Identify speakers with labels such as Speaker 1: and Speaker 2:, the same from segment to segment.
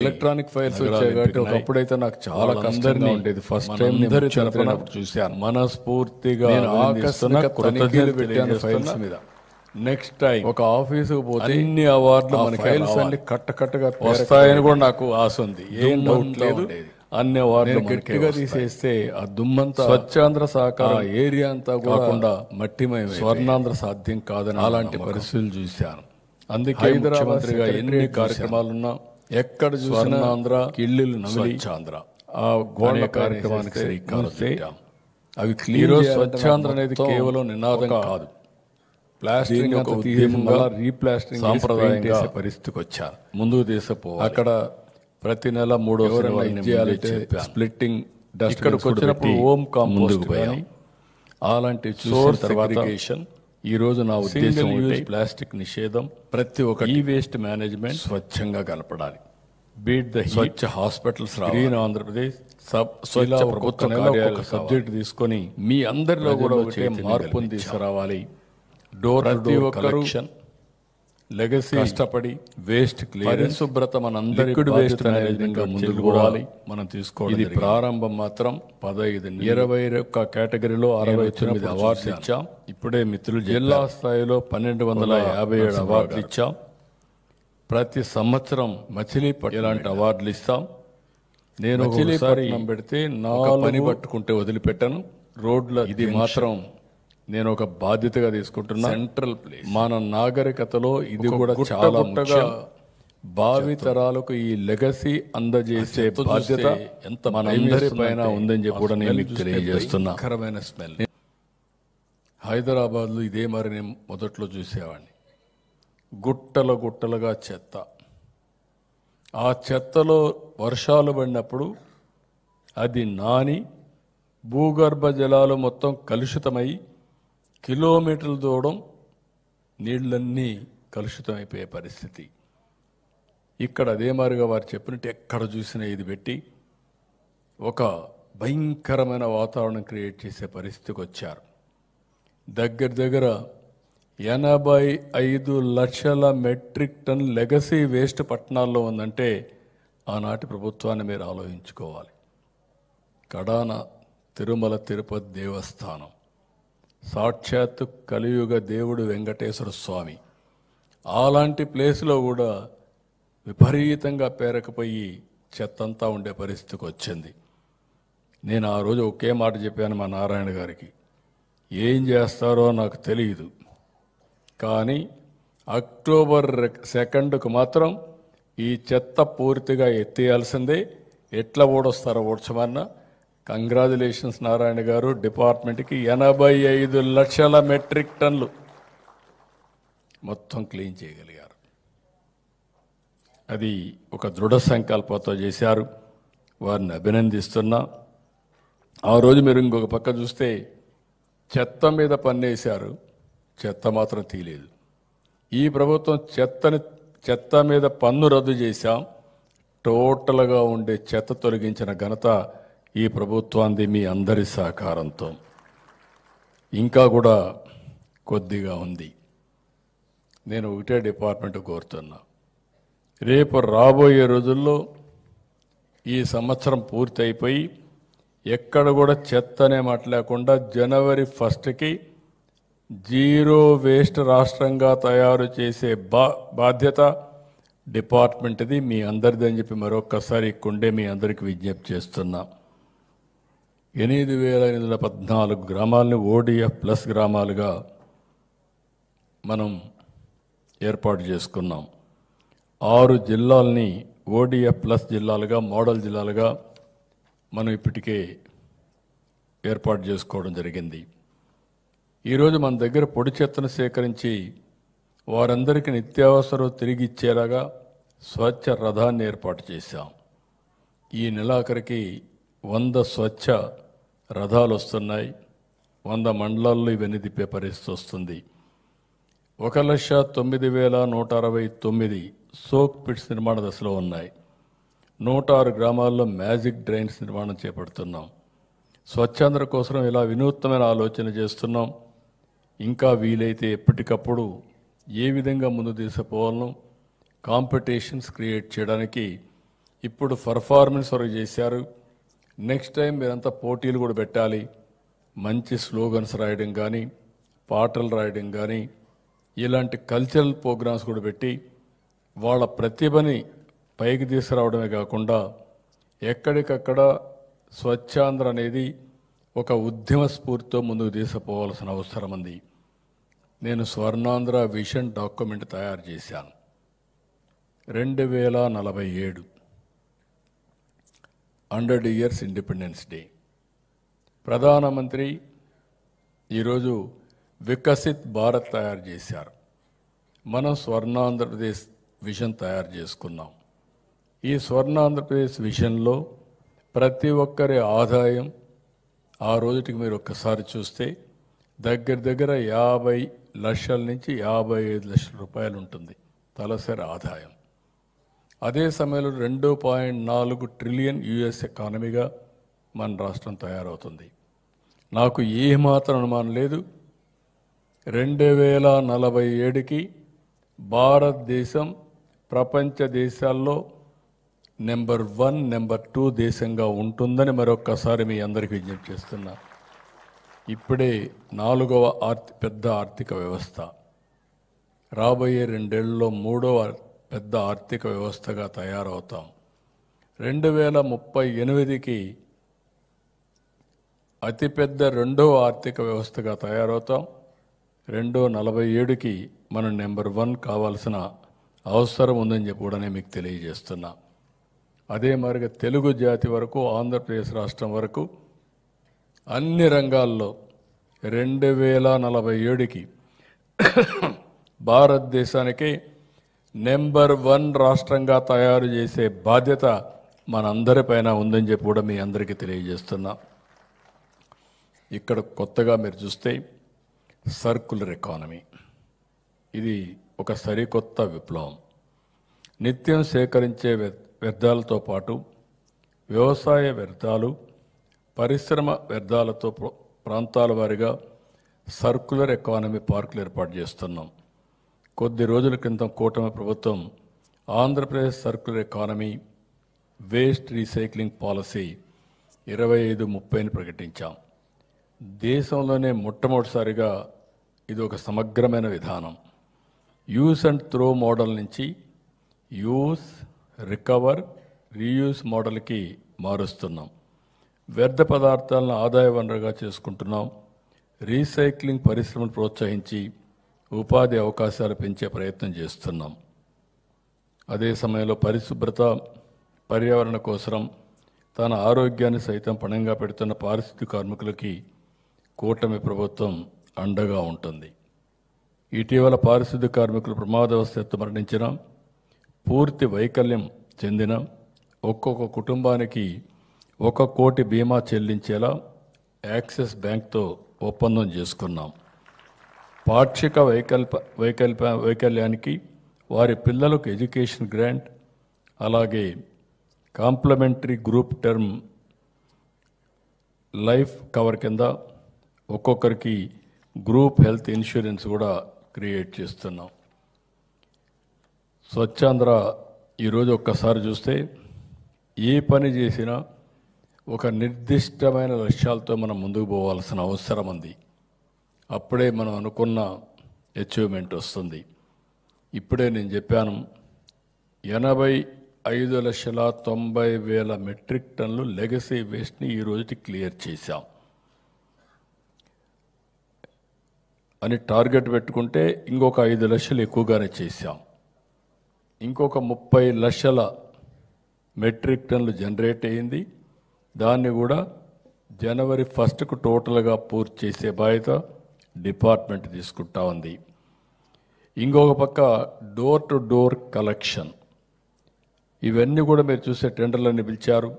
Speaker 1: Electronic files వచ్చాయి కాబట్టి ఒకప్పుడైతే నాకు చాలా కష్టంగా ఉండేది. ఫస్ట్ టైం చూశాను.
Speaker 2: మనస్ఫూర్తిగా
Speaker 1: తనిఖీలు పెట్టాను ఫైల్స్ మీద.
Speaker 2: నెక్స్ట్ టైం
Speaker 1: ఒక ఆఫీసుకు పోతే
Speaker 2: అన్ని అవార్డులు మన
Speaker 1: ఫైల్స్ అన్ని కట్టగా
Speaker 2: వస్తాయని కూడా నాకు ఆశ ఉంది. ఏం డౌట్ లేదు. అన్ని అవార్డులు
Speaker 1: గట్టిగా తీసేస్తే ఆ దుమ్మంతా
Speaker 2: స్వచ్ఛాంధ్ర సహకారం
Speaker 1: ఏరియా అంతా కాకుండా మట్టిమయం,
Speaker 2: స్వర్ణాంధ్ర సాధ్యం కాదని
Speaker 1: అలాంటి పరిస్థితులు చూశాను.
Speaker 2: అందుకే ముఖ్యమంత్రిగా ఎన్ని కార్యక్రమాలున్నా
Speaker 1: ఎక్కడ చూసినా ఇల్లు
Speaker 2: స్వచ్ఛాంధ్ర
Speaker 1: ఆ గోడ కార్యక్రమానికి శ్రీకారం అవి
Speaker 2: క్లియర్. స్వచ్ఛాంధ్ర అనేది కేవలం నినాదం కాదు,
Speaker 1: ప్లాస్టరింగ్ ఒక ఉద్యమంగా రీప్లాస్టరింగ్ సాంప్రదాయంగా పరిస్థితికి వచ్చారు.
Speaker 2: ముందుకు తీసుకుపోవాలి.
Speaker 1: అక్కడ
Speaker 2: ప్రతి నెల 3
Speaker 1: స్ప్లిట్టింగ్
Speaker 2: ఇక్కడికి వచ్చినప్పుడు హోమ్ కాంపోస్ట్
Speaker 1: పోయాం. అలాంటి చూసిన తర్వాత ఈ రోజు నా ఉద్దేశం
Speaker 2: ప్లాస్టిక్ నిషేధం,
Speaker 1: ప్రతి ఒక్క
Speaker 2: ఈ వేస్ట్ మేనేజ్మెంట్
Speaker 1: స్వచ్ఛంగా కలపడాలి.
Speaker 2: Beat the
Speaker 1: Swachh hospitals,
Speaker 2: green Andhra Pradesh,
Speaker 1: స్వచ్ఛ ప్రభుత్వ కార్యాలయాలు
Speaker 2: సబ్జెక్ట్ తీసుకొని
Speaker 1: మీ అందరిలో కూడా ఒకటే మార్పును తీసుకురావాలి.
Speaker 2: ప్రతి ఒక్కరూ లెగసీ
Speaker 1: కష్టపడి
Speaker 2: వేస్ట్ క్లియరెన్స్,
Speaker 1: శుభ్రత మనందరి
Speaker 2: వేస్ట్ మేనేజ్మెంట్ ముందుకు పోవాలి. మనం తీసుకోవాలి.
Speaker 1: ఇది ప్రారంభం మాత్రం. 21 కేటగిరీలో 69 అవార్డులు ఇచ్చాం.
Speaker 2: ఇప్పుడే మిత్రులు
Speaker 1: జిల్లా స్థాయిలో 1257 అవార్డులు ఇచ్చాం. ప్రతి సంవత్సరం మచిలీపట్నం ఇలాంటి అవార్డులు ఇస్తాం. నేను
Speaker 2: మచిలీపట్నం పెడితే
Speaker 1: పని పట్టుకుంటే వదిలిపెట్టాను. రోడ్ల ఇది మాత్రం నేను ఒక బాధ్యతగా తీసుకుంటున్నా.
Speaker 2: Central place.
Speaker 1: మన నాగరికతలో ఇది కూడా చాలా ముఖ్యం. భావి తరాలకు ఈ లెగసీ అందజేసే బాధ్యత
Speaker 2: ఎంత
Speaker 1: మనందరి పైన ఉందని చెప్పి కూడా నేను మీకు తెలియజేస్తున్నా.
Speaker 2: స్మెల్.
Speaker 1: హైదరాబాద్లో ఇదే మరి నేను మొదట్లో చూసేవాడిని. గుట్టలుగా చెత్త. ఆ చెత్తలో వర్షాలు పడినప్పుడు అది నాని భూగర్భ జలాలు మొత్తం కలుషితమై కిలోమీటర్లు దూరం నీళ్ళన్నీ కలుషితమైపోయే పరిస్థితి. ఇక్కడ అదే మాదిరిగా వారు చెప్పినట్టు ఎక్కడ చూసినా ఇది పెట్టి ఒక భయంకరమైన వాతావరణం క్రియేట్ చేసే పరిస్థితికి వచ్చారు. దగ్గర 85 లక్షల మెట్రిక్ టన్ లెగసీ వేస్ట్ పట్టణాల్లో ఉందంటే ఆనాటి ప్రభుత్వాన్ని మీరు ఆలోచించుకోవాలి. కడాన తిరుమల తిరుపతి దేవస్థానం, సాక్షాత్తు కలియుగ దేవుడు వెంకటేశ్వర స్వామి, అలాంటి ప్లేస్లో కూడా విపరీతంగా పేరకపోయి చెత్తంతా ఉండే పరిస్థితికి వచ్చింది. నేను ఆ రోజు ఒకే మాట చెప్పాను మా నారాయణ గారికి, ఏం చేస్తారో నాకు తెలియదు, కానీ అక్టోబర్ 2కు మాత్రం ఈ చెత్త పూర్తిగా ఎత్తేయాల్సిందే. ఎట్లా ఓడొస్తారో ఓడ్చమన్నా. కంగ్రాచులేషన్స్ నారాయణ గారు. డిపార్ట్మెంట్కి 85 లక్షల మెట్రిక్ టన్లు మొత్తం క్లీన్ చేయగలిగారు. అది ఒక దృఢ సంకల్పంతో చేశారు. వారిని అభినందిస్తున్నా. ఆ రోజు మీరు ఇంకొక పక్క చూస్తే చెత్త మీద పన్నేశారు, చెత్త మాత్రం తీయలేదు. ఈ ప్రభుత్వం చెత్త మీద పన్ను రద్దు చేశాం. టోటల్గా ఉండే చెత్త తొలగించిన ఘనత ఈ ప్రభుత్వాన్ని మీ అందరి సహకారంతో. ఇంకా కూడా కొద్దిగా ఉంది. నేను ఒకటే డిపార్ట్మెంట్ కోరుతున్నా, రేపు రాబోయే రోజుల్లో ఈ సంవత్సరం పూర్తి అయిపోయి ఎక్కడ కూడా చెత్త అనే మాట లేకుండా జనవరి 1కి జీరో వేస్ట్ రాష్ట్రంగా తయారు చేసే బాధ్యత డిపార్ట్మెంట్ది, మీ అందరిది అని చెప్పి మరొక్కసారి ఇక్కడే మీ అందరికీ విజ్ఞప్తి చేస్తున్నా. 8,814 గ్రామాలని ODF ప్లస్ గ్రామాలుగా మనం ఏర్పాటు చేసుకున్నాం. 6 జిల్లాలని ODF ప్లస్ జిల్లాలుగా, మోడల్ జిల్లాలుగా మనం ఇప్పటికే ఏర్పాటు చేసుకోవడం జరిగింది. ఈరోజు మన దగ్గర పొడి చెత్తను సేకరించి వారందరికీ నిత్యావసరం తిరిగి ఇచ్చేలాగా స్వచ్ఛ రథాన్ని ఏర్పాటు చేశాం. ఈ నెలాఖరికి 100 స్వచ్ఛ రథాలు వస్తున్నాయి. 100 మండలాల్లో ఇవన్నీ తిప్పే పరిస్థితి వస్తుంది. 1,09,169 సోక్ పిట్స్ నిర్మాణ దశలో ఉన్నాయి. 106 గ్రామాల్లో మ్యాజిక్ డ్రైన్స్ నిర్మాణం చేపడుతున్నాం. స్వచ్ఛాంధ్ర కోసం ఇలా వినూత్నమైన ఆలోచన చేస్తున్నాం. ఇంకా వీలైతే ఎప్పటికప్పుడు ఏ విధంగా ముందు తీసుకుపోవాలనో కాంపిటీషన్స్ క్రియేట్ చేయడానికి ఇప్పుడు పర్ఫార్మెన్స్ వరకు చేశారు. నెక్స్ట్ టైం మీరంతా పోటీలు కూడా పెట్టాలి. మంచి స్లోగన్స్ రాయడం కానీ, పాటలు రాయడం కానీ, ఇలాంటి కల్చరల్ ప్రోగ్రామ్స్ కూడా పెట్టి వాళ్ళ ప్రతిభని పైకి తీసుకురావడమే కాకుండా ఎక్కడికక్కడ స్వచ్ఛాంధ్ర అనేది ఒక ఉద్యమ స్ఫూర్తితో ముందుకు తీసుకుపోవాల్సిన అవసరం ఉంది. నేను స్వర్ణాంధ్ర విజన్ డాక్యుమెంట్ తయారు చేశాను. 2047 100 ఇయర్స్ ఇండిపెండెన్స్ డే. ప్రధానమంత్రి ఈరోజు వికసిత్ భారత్ తయారు చేశారు. మనం స్వర్ణాంధ్రప్రదేశ్ విజన్ తయారు చేసుకున్నాం. ఈ స్వర్ణాంధ్రప్రదేశ్ విజన్లో ప్రతి ఒక్కరి ఆదాయం ఆ రోజుటికి మీరు ఒక్కసారి చూస్తే దగ్గర దగ్గర 50 లక్షల నుంచి 55 లక్షల రూపాయలు ఉంటుంది తలసరి ఆదాయం. అదే సమయంలో 2.4 ట్రిలియన్ యుఎస్ ఎకానమీగా మన రాష్ట్రం తయారవుతుంది. నాకు ఏమాత్రం అనుమానం లేదు, 2047కి భారతదేశం ప్రపంచ దేశాల్లో నెంబర్ 1, నెంబర్ 2 దేశంగా ఉంటుందని మరొక్కసారి మీ అందరికీ విజ్ఞప్తి చేస్తున్నా. ఇప్పుడే 4వ పెద్ద ఆర్థిక వ్యవస్థ, రాబోయే 2 ఏళ్లలో 3వ పెద్ద ఆర్థిక వ్యవస్థగా తయారవుతాం. 2038కి అతిపెద్ద 2వ ఆర్థిక వ్యవస్థగా తయారవుతాం. 2047కి మనం నెంబర్ 1 కావాల్సిన అవసరం ఉందని చెప్పి కూడా నేను మీకు తెలియజేస్తున్నా. అదే మరిగా తెలుగు జాతి వరకు, ఆంధ్రప్రదేశ్ రాష్ట్రం వరకు అన్ని రంగాల్లో 2047కి భారతదేశానికి నెంబర్ 1 రాష్ట్రంగా తయారు చేసే బాధ్యత మనందరిపైన ఉందని చెప్పి కూడా మీ అందరికీ తెలియజేస్తున్నా. ఇక్కడ కొత్తగా మీరు చూస్తే సర్కులర్ ఎకానమీ, ఇది ఒక సరికొత్త విప్లవం. నిత్యం సేకరించే వ్యర్థాలతో పాటు వ్యవసాయ వ్యర్థాలు, పరిశ్రమ వ్యర్థాలతో ప్రాంతాల వారీగా సర్కులర్ ఎకానమీ పార్కులు ఏర్పాటు చేస్తున్నాం. కొద్ది రోజుల క్రితం కూటమి ప్రభుత్వం Andhra Pradesh circular economy waste recycling policy 25-30ని ప్రకటించాం. దేశంలోనే మొట్టమొదటిసారిగా ఇది ఒక సమగ్రమైన విధానం. యూస్ అండ్ త్రో మోడల్ నుంచి యూస్, రికవర్, రీయూస్ మోడల్కి మారుస్తున్నాం. వ్యర్థ పదార్థాలను ఆదాయ వనరుగా చేసుకుంటున్నాం. రీసైక్లింగ్ పరిశ్రమను ప్రోత్సహించి ఉపాధి అవకాశాలు పెంచే ప్రయత్నం చేస్తున్నాం. అదే సమయంలో పరిశుభ్రత, పర్యావరణ కోసం తన ఆరోగ్యాన్ని సైతం పణంగా పెడుతున్న పారిశుద్ధ్య కార్మికులకి కూటమి ప్రభుత్వం అండగా ఉంటుంది. ఇటీవల పారిశుద్ధ్య కార్మికులు ప్రమాదవశాత్తు మరణించిన, పూర్తి వైకల్యం చెందిన ఒక్కొక్క కుటుంబానికి 1 కోటి బీమా చెల్లించేలా యాక్సిస్ బ్యాంక్తో ఒప్పందం చేసుకున్నాం. పాక్షిక వైకల్యానికి వారి పిల్లలకు ఎడ్యుకేషన్ గ్రాంట్, అలాగే complimentary group term life cover కింద ఒక్కొక్కరికి గ్రూప్ హెల్త్ ఇన్సూరెన్స్ కూడా క్రియేట్ చేస్తున్నాం. స్వచ్ఛాంధ్ర ఈరోజు ఒక్కసారి చూస్తే ఏ పని చేసినా ఒక నిర్దిష్టమైన లక్ష్యాలతో మనం ముందుకు పోవాల్సిన అవసరం ఉంది. అప్పుడే మనం అనుకున్న అచీవ్మెంట్ వస్తుంది. ఇప్పుడే నేను చెప్పాను, 85,90,000 మెట్రిక్ టన్నులు లెగసీ వేస్ట్ని ఈ రోజుకి క్లియర్ చేశాం అని టార్గెట్ పెట్టుకుంటే ఇంకొక 5 లక్షలు ఎక్కువగానే చేశాం. ఇంకొక 30 లక్షల మెట్రిక్ టన్నులు జనరేట్ అయ్యింది. దాన్ని కూడా జనవరి 1కు టోటల్గా పూర్తి చేసే బాధ్యత డిపార్ట్మెంట్ తీసుకుంటా ఉంది. ఇంకొక పక్క డోర్ టు డోర్ కలెక్షన్, ఇవన్నీ కూడా మీరు చూసే టెండర్లన్నీ పిలిచారు.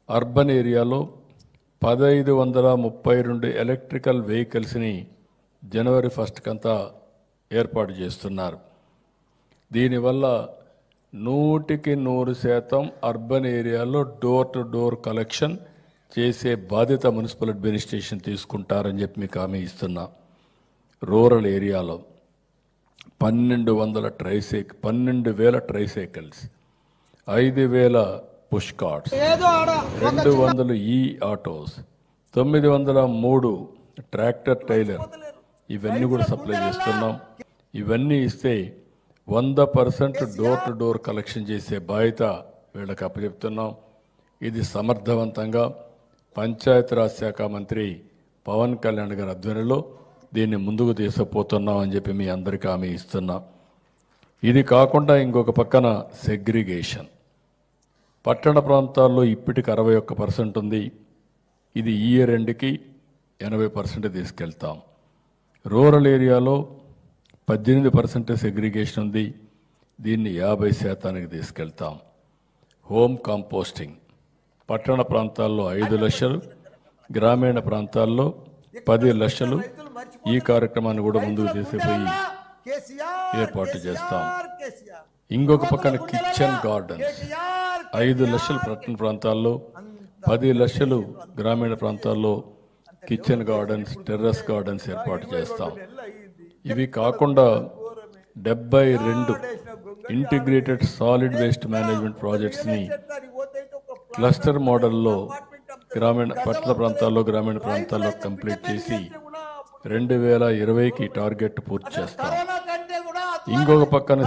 Speaker 1: అర్బన్ ఏరియాలో 1532 ఎలక్ట్రికల్ వెహికల్స్ని జనవరి 1కంతా ఏర్పాటు చేస్తున్నారు. దీనివల్ల 100% అర్బన్ ఏరియాలో డోర్ టు డోర్ కలెక్షన్ చేసే బాధ్యత మున్సిపల్ అడ్మినిస్ట్రేషన్ తీసుకుంటారని చెప్పి మీకు హామీ ఇస్తున్నా. రూరల్ ఏరియాలో 12,000 ట్రైసైకిల్స్, 5,000 పుష్ కార్ట్స్, 200 ఈ ఆటోస్, 903 ట్రాక్టర్ టైలర్, ఇవన్నీ కూడా సప్లై చేస్తున్నాం. ఇవన్నీ ఇస్తే 100% డోర్ టు డోర్ కలెక్షన్ చేసే బాధ్యత వీళ్ళకి అప్పచెప్తున్నాం. ఇది సమర్థవంతంగా పంచాయతీరాజ్ శాఖ మంత్రి పవన్ కళ్యాణ్ గారి ఆధ్వర్యంలో దీన్ని ముందుకు తీసుకుపోతున్నాం అని చెప్పి మీ అందరికీ హామీ ఇస్తున్నాం. ఇది కాకుండా ఇంకొక పక్కన సెగ్రిగేషన్, పట్టణ ప్రాంతాల్లో ఇప్పటికి 61% ఉంది. ఇది ఈ ఇయర్ ఎండ్కి 80% తీసుకెళ్తాం. రూరల్ ఏరియాలో 18% సెగ్రిగేషన్ ఉంది. దీన్ని 50% తీసుకెళ్తాం. హోమ్ కాంపోస్టింగ్ పట్టణ ప్రాంతాల్లో 5 లక్షలు, గ్రామీణ ప్రాంతాల్లో 10 లక్షలు. ఈ కార్యక్రమాన్ని కూడా ముందుకు తీసుకుపోయి ఏర్పాటు చేస్తాం. ఇంకొక పక్కన కిచెన్ గార్డెన్స్ 5 లక్షలు పట్టణ ప్రాంతాల్లో, 10 లక్షలు గ్రామీణ ప్రాంతాల్లో కిచెన్ గార్డెన్స్, టెర్రస్ గార్డెన్స్ ఏర్పాటు చేస్తాం. ఇవి కాకుండా 72 ఇంటిగ్రేటెడ్ సాలిడ్ వేస్ట్ మేనేజ్మెంట్ ప్రాజెక్ట్స్ని క్లస్టర్ మోడల్లో పట్టణ ప్రాంతాల్లో, గ్రామీణ ప్రాంతాల్లో కంప్లీట్ చేసి 2020కి టార్గెట్ పూర్తి చేస్తాం. ఇంకొక పక్కన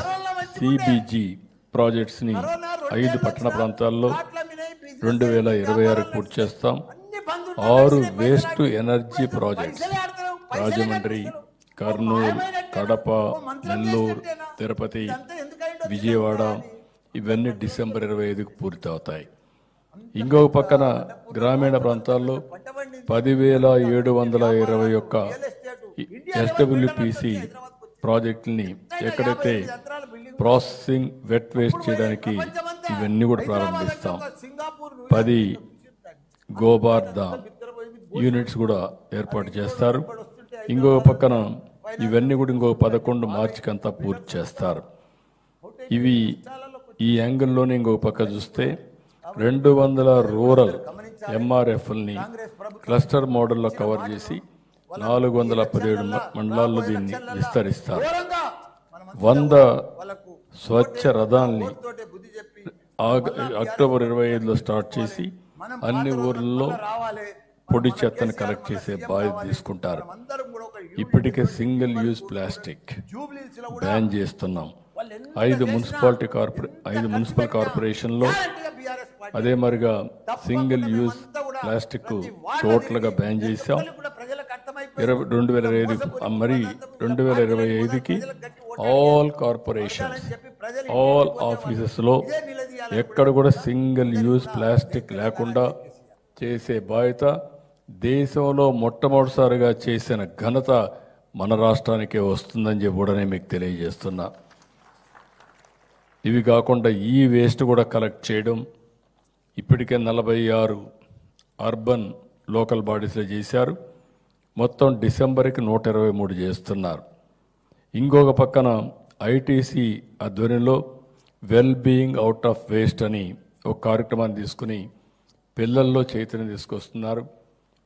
Speaker 1: సిబిజీ ప్రాజెక్ట్స్ని 5 పట్టణ ప్రాంతాల్లో 2026కి పూర్తి చేస్తాం. 6 waste energy projects Rajahmundry, Kurnool, Kadapa, Nellore, Tirupati, Vijayawada ఇవన్నీ డిసెంబర్ 25కి పూర్తి అవుతాయి. ఇంకొక పక్కన గ్రామీణ ప్రాంతాల్లో 10,721 ఎస్డబ్ల్యూపిసి ప్రాజెక్టుల్ని ఎక్కడైతే ప్రాసెసింగ్ వెట్ వేస్ట్ చేయడానికి ఇవన్నీ కూడా ప్రారంభిస్తాం. 10 గోబార్ధ యూనిట్స్ కూడా ఏర్పాటు చేస్తారు. ఇంకొక పక్కన ఇవన్నీ కూడా ఇంకొక 11 మార్చికి అంతా పూర్తి చేస్తారు. ఇవి ఈ యాంగిల్లోనే ఇంకొక పక్క చూస్తే 200 రూరల్ ఎంఆర్ఎఫ్ని క్లస్టర్ మోడల్లో కవర్ చేసి 417 మండలాల్లో దీన్ని విస్తరిస్తారు. 100 స్వచ్ఛ రథాల్ని అక్టోబర్ 25లో స్టార్ట్ చేసి అన్ని ఊర్లలో పొడి చెత్తను కలెక్ట్ చేసే బాధ్యత తీసుకుంటారు. ఇప్పటికే సింగిల్ యూజ్ ప్లాస్టిక్ బ్యాన్ చేస్తున్నాం. 5 మున్సిపల్ కార్పొరేషన్లో అదే మరిగా సింగిల్ యూజ్ ప్లాస్టిక్ టోటల్గా బ్యాన్ చేశాం. 2025కి ఆల్ కార్పొరేషన్స్, ఆల్ ఆఫీసెస్లో ఎక్కడ కూడా సింగిల్ యూజ్ ప్లాస్టిక్ లేకుండా చేసే బాధ్యత దేశంలో మొట్టమొదటిసారిగా చేసిన ఘనత మన రాష్ట్రానికే వస్తుందని చెప్పి కూడా నేను మీకు తెలియజేస్తున్నా. ఇవి కాకుండా ఈ వేస్ట్ కూడా కలెక్ట్ చేయడం ఇప్పటికే 46 అర్బన్ లోకల్ బాడీస్లో చేశారు. మొత్తం డిసెంబర్కి 123 చేస్తున్నారు. ఇంకొక పక్కన ఐటీసీ ఆధ్వర్యంలో well being out of waste అని ఒక కార్యక్రమాన్ని తీసుకుని పిల్లల్లో చైతన్యం తీసుకొస్తున్నారు.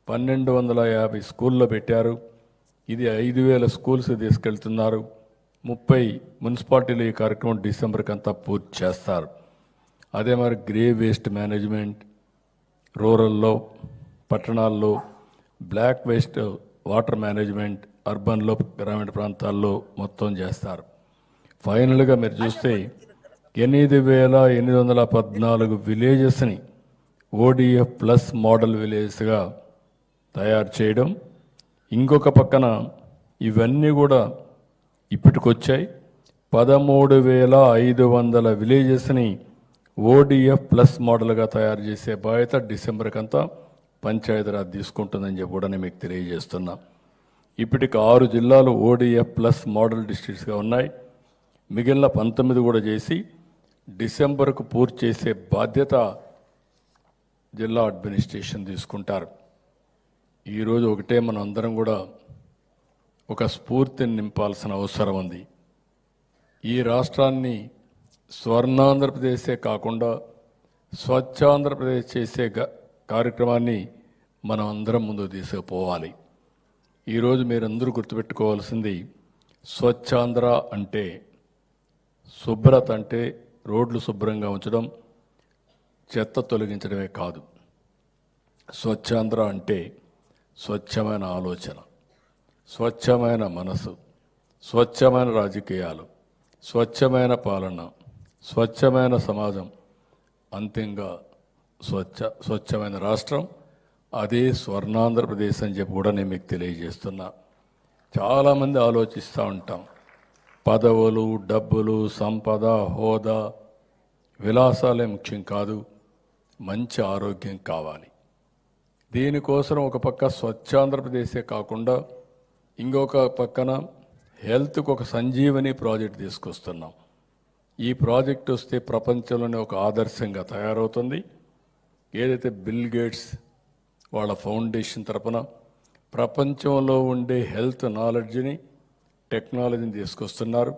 Speaker 1: 1250 స్కూల్లో పెట్టారు. ఇది 5,000 స్కూల్స్ తీసుకెళ్తున్నారు. 30 మున్సిపాలిటీలు ఈ కార్యక్రమం డిసెంబర్కి అంతా పూర్తి చేస్తారు. అదే మరి గ్రే వేస్ట్ మేనేజ్మెంట్ రూరల్లో, పట్టణాల్లో, బ్లాక్ వేస్ట్ వాటర్ మేనేజ్మెంట్ అర్బన్లో, గ్రామీణ ప్రాంతాల్లో మొత్తం చేస్తారు. ఫైనల్గా మీరు చూస్తే 8,814 విలేజెస్ని ఓడిఎఫ్ ప్లస్ మోడల్ విలేజెస్గా తయారు చేయడం. ఇంకొక పక్కన ఇవన్నీ కూడా ఇప్పటికొచ్చాయి. 13,500 విలేజెస్ని ఓడిఎఫ్ ప్లస్ మోడల్గా తయారు చేసే బాధ్యత డిసెంబర్కి అంతా పంచాయతీరాజ్ తీసుకుంటుందని చెప్పి కూడా నేను మీకు తెలియజేస్తున్నా. ఇప్పటికి 6 జిల్లాలు ఓడిఎఫ్ ప్లస్ మోడల్ డిస్ట్రిక్ట్స్గా ఉన్నాయి. మిగిలిన 19 కూడా చేసి డిసెంబర్కు పూర్తి చేసే బాధ్యత జిల్లా అడ్మినిస్ట్రేషన్ తీసుకుంటారు. ఈరోజు ఒకటే మనం అందరం కూడా ఒక స్ఫూర్తిని నింపాల్సిన అవసరం ఉంది. ఈ రాష్ట్రాన్ని స్వర్ణాంధ్రప్రదేశే కాకుండా స్వచ్ఛాంధ్రప్రదేశ్ చేసే కార్యక్రమాన్ని మనం అందరం ముందుకు తీసుకుపోవాలి. ఈరోజు మీరందరూ గుర్తుపెట్టుకోవాల్సింది స్వచ్ఛాంధ్ర అంటే శుభ్రత అంటే రోడ్లు శుభ్రంగా ఉంచడం, చెత్త తొలగించడమే కాదు, స్వచ్ఛాంధ్ర అంటే స్వచ్ఛమైన ఆలోచన, స్వచ్ఛమైన మనసు, స్వచ్ఛమైన రాజకీయాలు, స్వచ్ఛమైన పాలన, స్వచ్ఛమైన సమాజం, అంతిమంగా స్వచ్ఛమైన రాష్ట్రం, అదే స్వర్ణాంధ్రప్రదేశ్ అని చెప్పి కూడా నేను మీకు తెలియజేస్తున్నా. చాలామంది ఆలోచిస్తూ ఉంటాం, పదవులు, డబ్బులు, సంపద, హోదా, విలాసాలే ముఖ్యం కాదు, మంచి ఆరోగ్యం కావాలి. దీనికోసం ఒక పక్క స్వచ్ఛాంధ్రప్రదేశే కాకుండా ఇంకొక పక్కన హెల్త్కి ఒక సంజీవని ప్రాజెక్ట్ తీసుకొస్తున్నాం. ఈ ప్రాజెక్ట్ వస్తే ప్రపంచంలోనే ఒక ఆదర్శంగా తయారవుతుంది. ఏదైతే బిల్ గేట్స్ వాళ్ళ ఫౌండేషన్ తరపున ప్రపంచంలో ఉండే హెల్త్ నాలెడ్జ్ని, టెక్నాలజీని తీసుకొస్తున్నారు.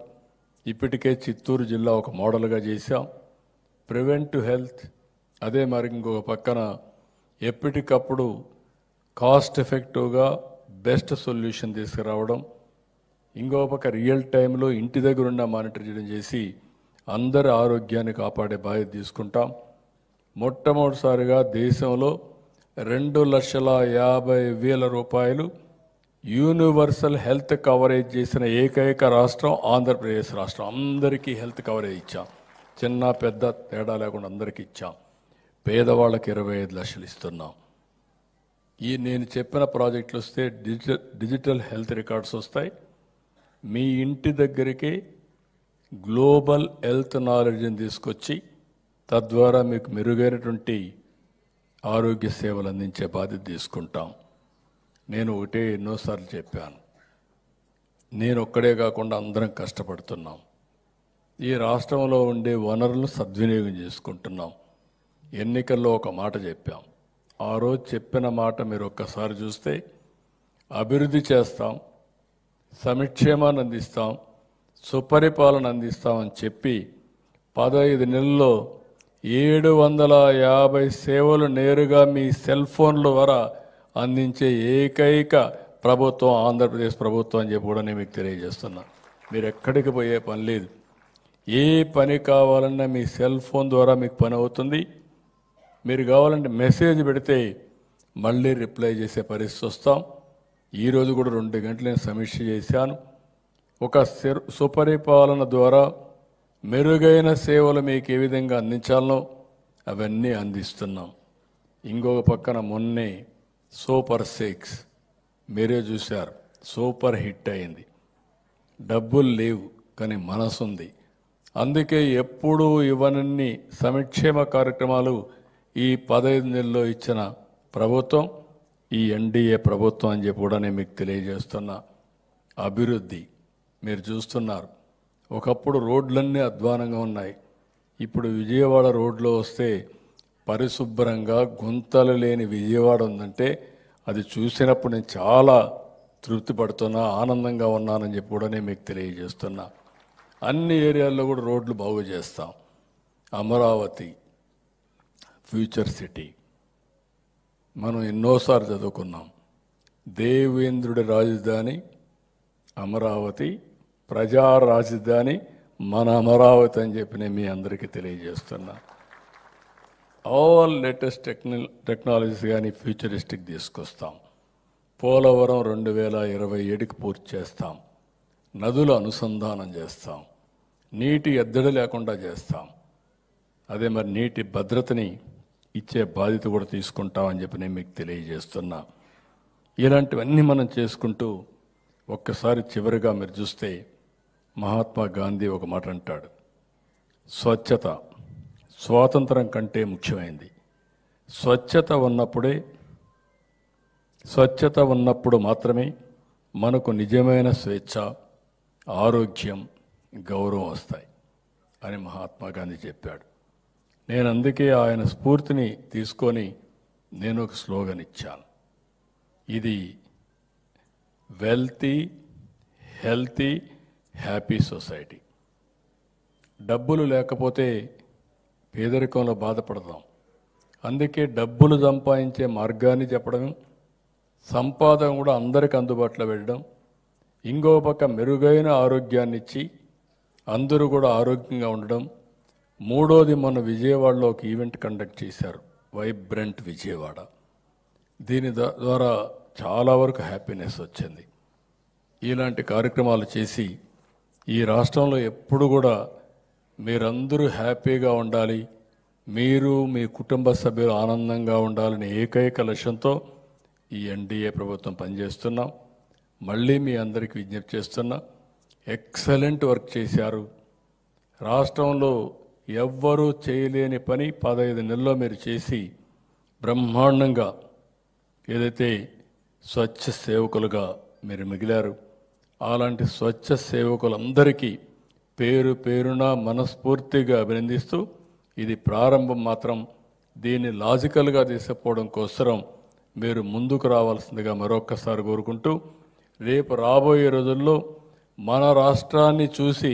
Speaker 1: ఇప్పటికే చిత్తూరు జిల్లా ఒక మోడల్గా చేశాం. ప్రివెంట్ హెల్త్, అదే మరి ఇంకొక పక్కన ఎప్పటికప్పుడు కాస్ట్ ఎఫెక్టివ్గా బెస్ట్ సొల్యూషన్ తీసుకురావడం, ఇంకో పక్క రియల్ టైంలో ఇంటి దగ్గర ఉన్న మానిటర్ చేయడం చేసి అందరి ఆరోగ్యాన్ని కాపాడే బాధ్యత తీసుకుంటాం. మొట్టమొదటిసారిగా దేశంలో 2,50,000 రూపాయలు యూనివర్సల్ హెల్త్ కవరేజ్ చేసిన ఏకైక రాష్ట్రం ఆంధ్రప్రదేశ్ రాష్ట్రం. అందరికీ హెల్త్ కవరేజ్ ఇచ్చాం, చిన్న పెద్ద తేడా లేకుండా అందరికీ ఇచ్చాం. పేదవాళ్ళకి 25 లక్షలు ఇస్తున్నాం. ఈ నేను చెప్పిన ప్రాజెక్టులు వస్తే డిజిటల్ హెల్త్ రికార్డ్స్ వస్తాయి. మీ ఇంటి దగ్గరికి గ్లోబల్ హెల్త్ నాలెడ్జ్ని తీసుకొచ్చి తద్వారా మీకు మెరుగైనటువంటి ఆరోగ్య సేవలు అందించే బాధ్యత తీసుకుంటాం. నేను ఒకటే ఎన్నోసార్లు చెప్పాను, నేను ఒక్కడే కాకుండా అందరం కష్టపడుతున్నాం. ఈ రాష్ట్రంలో ఉండే వనరులను సద్వినియోగం చేసుకుంటున్నాం. ఎన్నికల్లో ఒక మాట చెప్పాం, ఆ రోజు చెప్పిన మాట మీరు ఒక్కసారి చూస్తే అభివృద్ధి చేస్తాం, సంక్షేమాన్ని అందిస్తాం, సుపరిపాలన అందిస్తామని చెప్పి 15 నెలల్లో 750 సేవలు నేరుగా మీ సెల్ ఫోన్ల ద్వారా అందించే ఏకైక ప్రభుత్వం ఆంధ్రప్రదేశ్ ప్రభుత్వం అని చెప్పి కూడా నేను మీకు తెలియజేస్తున్నా. మీరు ఎక్కడికి పోయే పని లేదు. ఏ పని కావాలన్నా మీ సెల్ ఫోన్ ద్వారా మీకు పని అవుతుంది. మీరు కావాలంటే మెసేజ్ పెడితే మళ్ళీ రిప్లై చేసే పరిస్థితి వస్తాం. ఈరోజు కూడా 2 గంటలు నేను సమీక్ష చేశాను. ఒక సుపరిపాలన ద్వారా మెరుగైన సేవలు మీకు ఏ విధంగా అందించాలనో అవన్నీ అందిస్తున్నాం. ఇంకొక పక్కన మొన్నే సూపర్ 6 మీరే చూశారు, సూపర్ హిట్ అయింది. డబ్బులు లేవు కానీ మనసుంది. అందుకే ఎప్పుడూ ఇవన్నీ సంక్షేమ కార్యక్రమాలు ఈ 15 నెలల్లో ఇచ్చిన ప్రభుత్వం ఈ ఎన్డీఏ ప్రభుత్వం అని చెప్పి కూడా నేను మీకు తెలియజేస్తున్నా. అభివృద్ధి మీరు చూస్తున్నారు. ఒకప్పుడు రోడ్లన్నీ అధ్వానంగా ఉన్నాయి. ఇప్పుడు విజయవాడ రోడ్లో వస్తే పరిశుభ్రంగా గుంతలు లేని విజయవాడ ఉందంటే అది చూసినప్పుడు నేను చాలా తృప్తి పడుతున్నా, ఆనందంగా ఉన్నానని చెప్పి కూడా నేను మీకు తెలియజేస్తున్నా. అన్ని ఏరియాల్లో కూడా రోడ్లు బాగు చేస్తాం. అమరావతి ఫ్యూచర్ సిటీ మనం ఎన్నోసార్లు చదువుకున్నాం. దేవేంద్రుడి రాజధాని అమరావతి, ప్రజా రాజధాని మన అమరావతి అని చెప్పి నేను మీ అందరికీ తెలియజేస్తున్నా. ఆల్ లేటెస్ట్ టెక్నాలజీస్ కానీ ఫ్యూచరిస్టిక్ తీసుకొస్తాం. పోలవరం 2027కి పూర్తి చేస్తాం. నదుల అనుసంధానం చేస్తాం. నీటి ఎద్దడి లేకుండా చేస్తాం. అదే మరి నీటి భద్రతని ఇచ్చే బాధ్యత కూడా తీసుకుంటామని చెప్పి నేను మీకు తెలియజేస్తున్నా. ఇలాంటివన్నీ మనం చేసుకుంటూ ఒక్కసారి చివరిగా మీరు చూస్తే మహాత్మా గాంధీ ఒక మాట అంటాడు, స్వచ్ఛత స్వాతంత్రం కంటే ముఖ్యమైంది. స్వచ్ఛత ఉన్నప్పుడు మాత్రమే మనకు నిజమైన స్వేచ్ఛ, ఆరోగ్యం, గౌరవం వస్తాయి అని మహాత్మా గాంధీ చెప్పాడు. నేను అందుకే ఆయన స్ఫూర్తిని తీసుకొని నేను ఒక స్లోగన్ ఇచ్చాను. ఇది వెల్తీ, హెల్తీ, హ్యాపీ సొసైటీ. డబ్బులు లేకపోతే పేదరికంలో బాధపడదాం. అందుకే డబ్బులు సంపాదించే మార్గాన్ని చెప్పడం, సంపాదన కూడా అందరికి అందుబాటులో పెట్టడం, ఇంకో పక్క మెరుగైన ఆరోగ్యాన్ని ఇచ్చి అందరూ కూడా ఆరోగ్యంగా ఉండడం, మూడోది మన విజయవాడలో ఒక ఈవెంట్ కండక్ట్ చేశారు, వైబ్రెంట్ విజయవాడ. దీని ద్వారా చాలా వరకు హ్యాపీనెస్ వచ్చింది. ఇలాంటి కార్యక్రమాలు చేసి ఈ రాష్ట్రంలో ఎప్పుడు కూడా మీరందరూ హ్యాపీగా ఉండాలి, మీరు మీ కుటుంబ సభ్యులు ఆనందంగా ఉండాలనే ఏకైక లక్ష్యంతో ఈ ఎన్డీఏ ప్రభుత్వం పనిచేస్తున్నాం. మళ్ళీ మీ అందరికీ విజ్ఞప్తి చేస్తున్నా, ఎక్సలెంట్ వర్క్ చేశారు. రాష్ట్రంలో ఎవ్వరూ చేయలేని పని 15 నెలల్లో మీరు చేసి బ్రహ్మాండంగా ఏదైతే స్వచ్ఛ సేవకులుగా మీరు మిగిలారు. అలాంటి స్వచ్ఛ సేవకులందరికీ పేరు పేరున మనస్ఫూర్తిగా అభినందిస్తూ, ఇది ప్రారంభం మాత్రం. దీన్ని లాజికల్గా తీసుకుపోవడం కోసం మీరు ముందుకు రావాల్సిందిగా మరొక్కసారి కోరుకుంటూ, రేపు రాబోయే రోజుల్లో మన రాష్ట్రాన్ని చూసి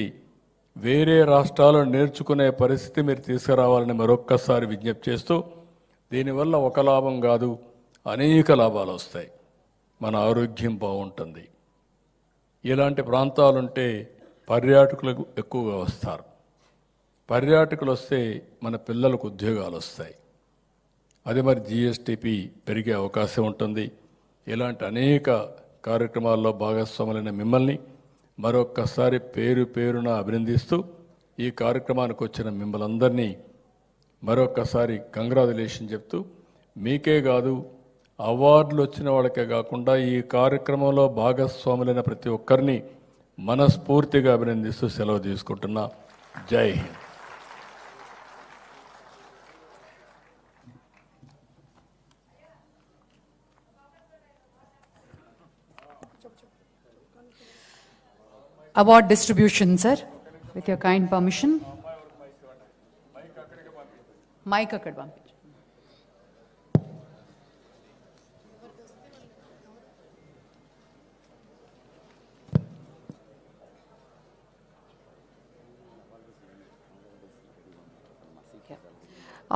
Speaker 1: వేరే రాష్ట్రాలు నేర్చుకునే పరిస్థితి మీరు తీసుకురావాలని మరొక్కసారి విజ్ఞప్తి చేస్తూ, దీనివల్ల ఒక లాభం కాదు, అనేక లాభాలు వస్తాయి. మన ఆరోగ్యం బాగుంటుంది. ఇలాంటి ప్రాంతాలుంటే పర్యాటకులు ఎక్కువగా వస్తారు. పర్యాటకులు వస్తే మన పిల్లలకు ఉద్యోగాలు వస్తాయి. అది మరి జిఎస్టిపి పెరిగే అవకాశం ఉంటుంది. ఇలాంటి అనేక కార్యక్రమాల్లో భాగస్వాములైన మిమ్మల్ని మరొక్కసారి పేరు పేరున అభినందిస్తూ, ఈ కార్యక్రమానికి వచ్చిన మిమ్మల్ని అందరినీ మరొక్కసారి కంగ్రాచులేషన్ చెప్తూ, మీకే కాదు అవార్డులు వచ్చిన వాళ్ళకే కాకుండా ఈ కార్యక్రమంలో భాగస్వాములైన ప్రతి ఒక్కరిని మనస్ఫూర్తిగా అభినందిస్తూ సెలవు తీసుకుంటున్నా. జై Hind.
Speaker 3: Award distribution, sir, with your kind permission. Mic akkada పంపించు.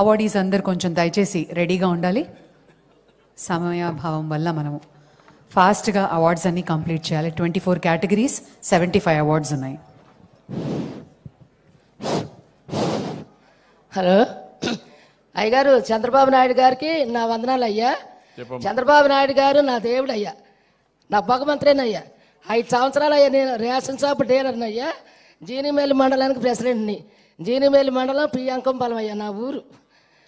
Speaker 3: అవార్డీస్ అందరు కొంచెం దయచేసి రెడీగా ఉండాలి. సమయాభావం వల్ల మనము ఫాస్ట్గా అవార్డ్స్ అన్నీ కంప్లీట్ చేయాలి. 24 కేటగిరీస్, 75 అవార్డ్స్ ఉన్నాయి.
Speaker 4: హలో అయ్యగారు, చంద్రబాబు నాయుడు గారికి నా వందనాలు అయ్యా. చంద్రబాబు నాయుడు గారు నా దేవుడు అయ్యా, నా భగవంతుడేనయ్యా. 5 సంవత్సరాలు అయ్యా నేను రేషన్ షాప్ డీలర్ని అయ్యా. జీనిమేలి మండలానికి ప్రెసిడెంట్ని. జీనిమేలి మండలం పియాంకంపాలెం అయ్యా నా ఊరు.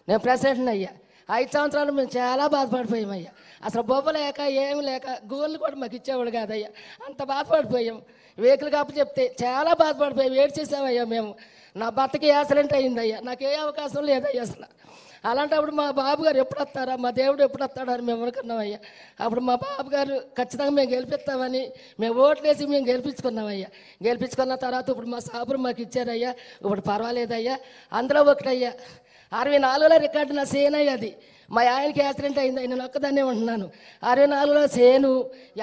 Speaker 4: నేను ప్రెసిడెంట్ని అయ్యా. 5 సంవత్సరాలు మేము చాలా బాధపడిపోయామయ్యా. అసలు బొబ్బ లేక ఏమి లేక గోళ్ళు కూడా మాకు ఇచ్చేవాడు కాదయ్యా. అంత బాధపడిపోయాం. వెహికల్ కాపు చెప్తే చాలా బాధపడిపోయాం. ఏడు చేసామయ్యా మేము. నా భర్తకి యాక్సిడెంట్ అయ్యిందయ్యా. నాకు ఏ అవకాశం లేదయ్యా అసలు. అలాంటప్పుడు మా బాబు గారు ఎప్పుడు వస్తారా, మా దేవుడు ఎప్పుడు వస్తాడని మేము అనుకున్నామయ్యా. అప్పుడు మా బాబు గారు ఖచ్చితంగా మేము గెలిపిస్తామని మేము ఓట్లేసి మేము గెలిపించుకున్నామయ్యా. గెలిపించుకున్న తర్వాత ఇప్పుడు మా సాపురు మాకు ఇచ్చారయ్యా. ఇప్పుడు పర్వాలేదయ్యా. అందులో ఒకటయ్యా 64లో రికార్డు నా సేనయ్య. అది మా ఆయనకి యాక్సిడెంట్ అయింది. నేను ఒక్కదాన్నే ఉంటున్నాను. 64లో సేను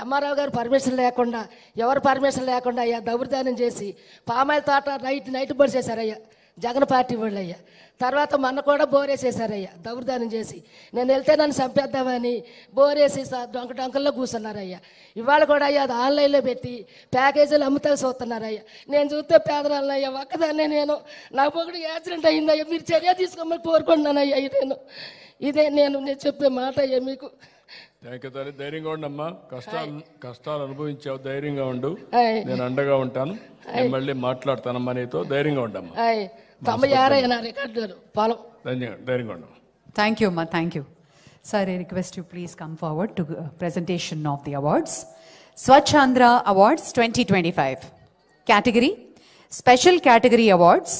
Speaker 4: ఎంఆర్ఆవు గారు పర్మిషన్ లేకుండా, ఎవరు పర్మిషన్ లేకుండా అయ్యా దౌర్జన్యం చేసి పామాయిల్ తోట నైట్ బోర్ చేశారయ్యా జగన్ పార్టీ వాళ్ళు అయ్యా. తర్వాత మొన్న కూడా బోరేసేసారయ్యా దౌర్జన్యం చేసి. నేను వెళ్తే నన్ను చంపేద్దామని బోరేసి డొంకల్లో కూర్చున్నారయ్యా. ఇవాళ కూడా అయ్యా అది ఆన్లైన్లో పెట్టి ప్యాకేజీలు అమ్ముతా చూస్తున్నారయ్యా. నేను చూస్తే పేదరాలయ్యా, ఒక్కదాన్నే నేను. నా పొగడు యాక్సిడెంట్ అయ్యిందయ్యా. మీరు చర్య తీసుకోమని కోరుకుంటున్నానయ్యా. ఇదే నేను చెప్పే మాట అయ్యా మీకు.
Speaker 1: థ్యాంక్ యూ తల్లి. ధైర్యంగా ఉండమ్మా. కష్టాలు అనుభవించావు, ధైర్యంగా ఉండు. నేను అండగా ఉంటాను. నేను మళ్ళీ మాట్లాడతానమ్మా నీతో. ధైర్యంగా ఉండమ్మా.
Speaker 4: 96 నా రికార్డు పొలం.
Speaker 1: ధైర్యంగా ఉండమ్మా.
Speaker 3: Thank you, Ma. Thank you. Sir, I request you please come forward to presentation of the awards. Swachhandra Awards 2025. Category, Special Category Awards.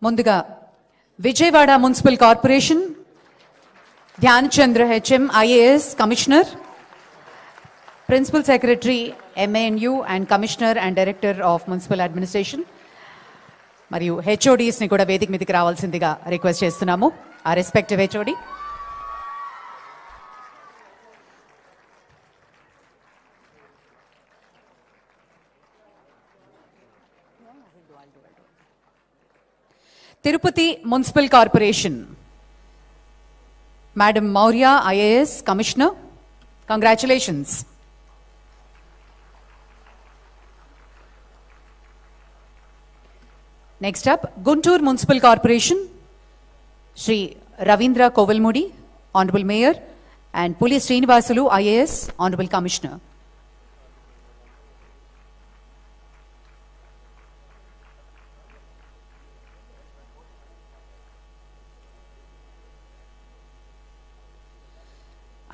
Speaker 3: ముందుగా Vijayawada municipal corporation Dhyan Chandra HM IAS commissioner, principal secretary MANU and commissioner and director of municipal administration మరియు హెచ్ఓడీస్ని కూడా వేదిక మీదకి రావాల్సిందిగా request చేస్తున్నాము. ఆ respective HOD. Tirupati municipal corporation, Madam Maurya, IAS Commissioner Congratulations. Next up, Guntur Municipal Corporation, Shri Ravindra Kovalmudi, Honorable Mayor, and Police Srinivasulu, IAS, Honorable Commissioner.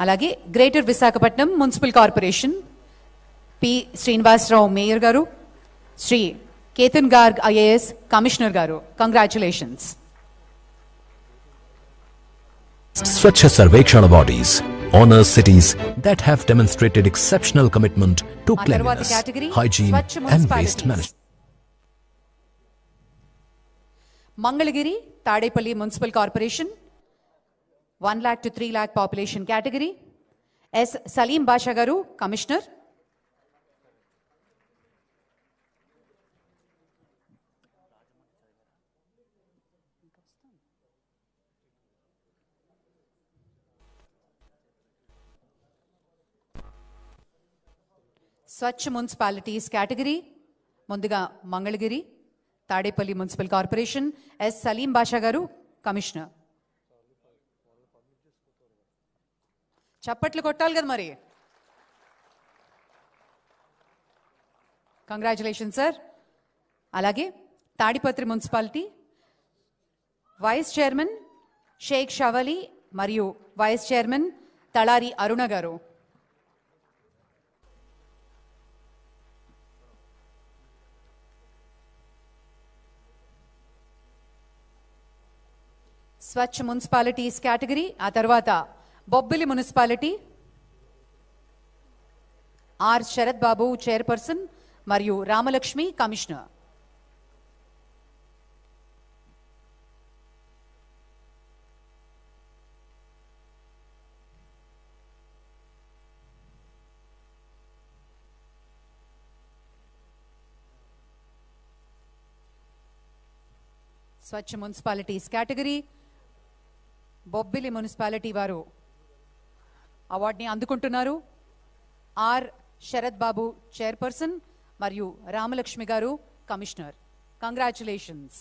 Speaker 3: అలాగే greater Visakhapatnam municipal corporation P Srinivasarao mayor గారు, Shri Ketan Garg IAS commissioner గారు. Congratulations.
Speaker 5: Swachh Sarvekshana bodies honor cities that have demonstrated exceptional commitment to cleanliness, hygiene and waste management.
Speaker 3: Mangalagiri Tadepalli municipal corporation 1 lakh to 3 lakh population category. S. Salim Basha garu, Commissioner. Swachh Municipalities category. ముందుగా Mangalagiri Tadepalli municipal corporation S. Salim Basha garu, Commissioner. చప్పట్లు కొట్టాలి కదా మరి. Congratulation sir. అలాగే Tadipatri municipality vice chairman Shaik Shavali మరియు vice chairman Talari Aruna garu. Swachh municipalities category. ఆ తర్వాత Bobbili municipality R Sarath Babu chairperson మరియు Ramalakshmi commissioner. Swachh municipalities category Bobbili municipality వారు అవార్డుని అందుకుంటున్నారు. ఆర్ శరత్ బాబు చైర్పర్సన్ మరియు రామలక్ష్మి గారు కమిషనర్. కంగ్రాచులేషన్స్.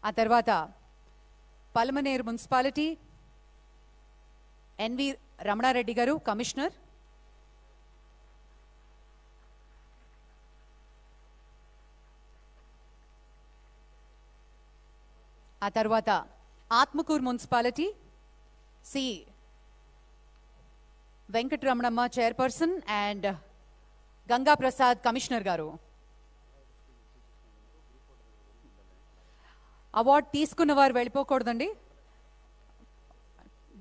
Speaker 3: ఆ తర్వాత పల్మనేరు మున్సిపాలిటీ ఎన్వి రమణారెడ్డి గారు కమిషనర్. ఆ తర్వాత Atmakur municipality C Venkataramanamma chairperson and Ganga Prasad commissioner గారు. అవార్డు తీసుకున్న వారు వెళ్ళిపోకూడదండి.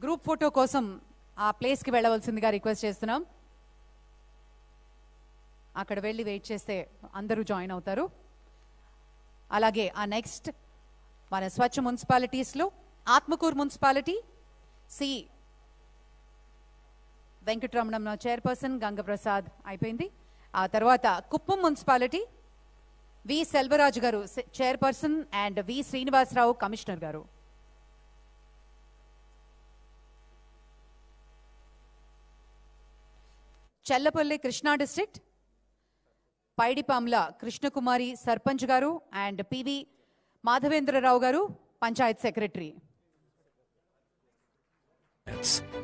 Speaker 3: గ్రూప్ ఫోటో కోసం ఆ ప్లేస్కి వెళ్ళవలసిందిగా రిక్వెస్ట్ చేస్తున్నాం. అక్కడ వెళ్ళి వెయిట్ చేస్తే అందరూ జాయిన్ అవుతారు. అలాగే ఆ నెక్స్ట్ మన స్వచ్ఛ మున్సిపాలిటీస్లో Atmakur municipality C Venkataramanamma chairperson, Gangaprasad అయిపోయింది. ఆ తర్వాత Kuppam municipality V Selvaraju garu chairperson and V Srinivasa Rao commissioner garu. Challapalli Krishna district Paidipamula Krishnakumari sarpanch గారు and PV Madhavendra Rao garu panchayat secretary.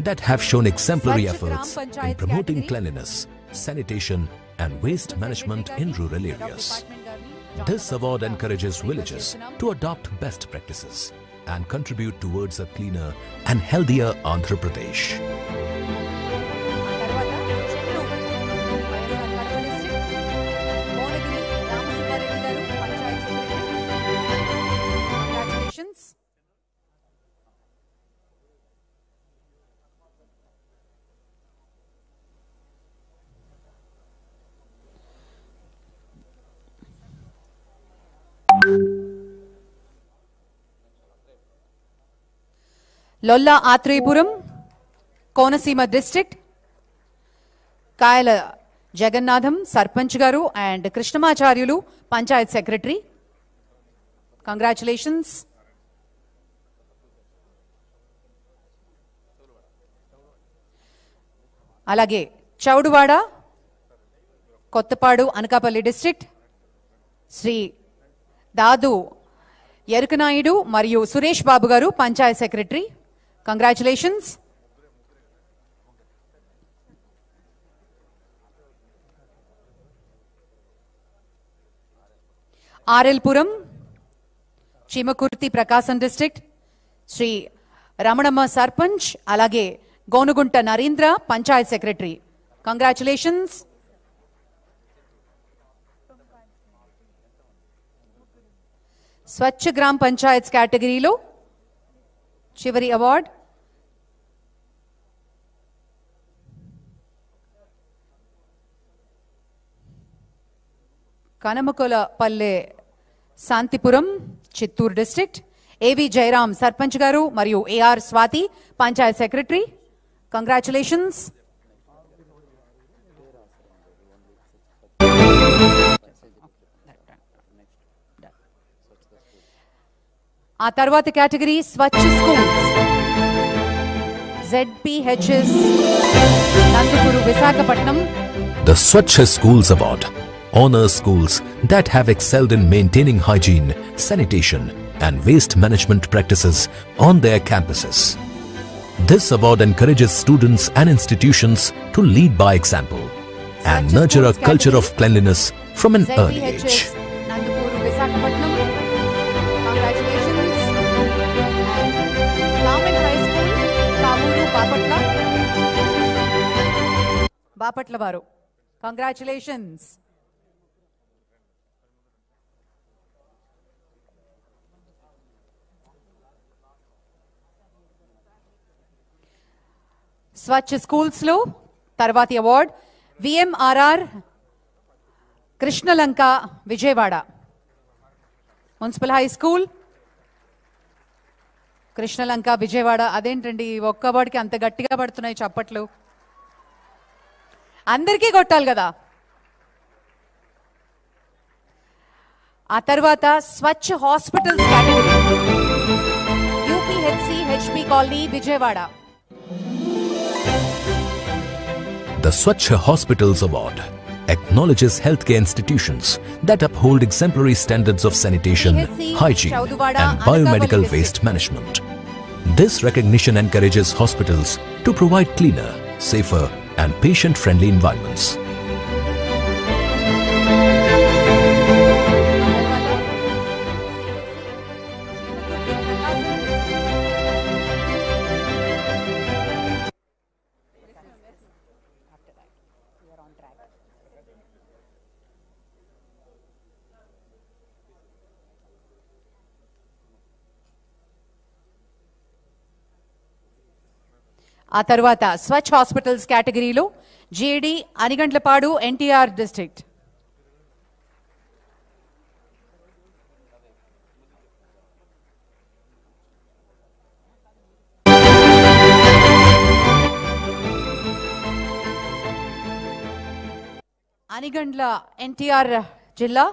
Speaker 5: That have shown exemplary efforts in promoting cleanliness, sanitation and waste management in rural areas. This award encourages villages to adopt best practices and contribute towards a cleaner and healthier Andhra Pradesh.
Speaker 3: Lolla Atreyapuram Konaseema district Kayala Jagannatham sarpanch గారు and Krishnamacharyulu panchayat secretary. Congratulations. అలాగే Choduvada, Kothapadu, Anakapalli district Shri Dadu Erukanaidu మరియు సురేష్ బాబు గారు panchayat secretary. Congratulations. RL Puram, Cheemakurthi, Prakasam district Shri Ramanamma sarpanch, అలాగే Gonugunta Narendra panchayat secretary. Congratulations. Swachh Gram panchayat కేటగిరీలో చివరి award Kanamakolapalle Shantipuram, Chittoor district AV Jayaram sarpanch గారు మరియు AR Swathi panchayat secretary. Congratulations. ఆ తర్వాత category Swachh schools ZPHS Nandukuru, Visakhapatnam.
Speaker 5: The Swachh Schools Award honors schools that have excelled in maintaining hygiene, sanitation, and waste management practices on their campuses. This award encourages students and institutions to lead by example and nurture a culture of cleanliness from an early age.
Speaker 3: Nandukuru, Visakhapatnam. Congratulations. Government high school Kavuru, Bapatla వారు. Congratulations. Swachh schools లో తర్వాతి award VMRR Krishnalanka, Vijayawada municipal high school, Krishnalanka, Vijayawada. అదేంటండి ఒక్క అవార్డుకి అంత గట్టిగా పడుతున్నాయి చప్పట్లు? అందరికీ కొట్టాలి కదా. ఆ తర్వాత Swachh hospitals category UPHC HP colony, Vijayawada.
Speaker 5: The Swachh Hospitals Award acknowledges healthcare institutions that uphold exemplary standards of sanitation, hygiene, and biomedical waste management. This recognition encourages hospitals to provide cleaner, safer, and patient-friendly environments.
Speaker 3: ఆ తర్వాత Swachh hospitals కేటగిరీలో GD Anigandlapadu, NTR district. Anigandla NTR జిల్లా.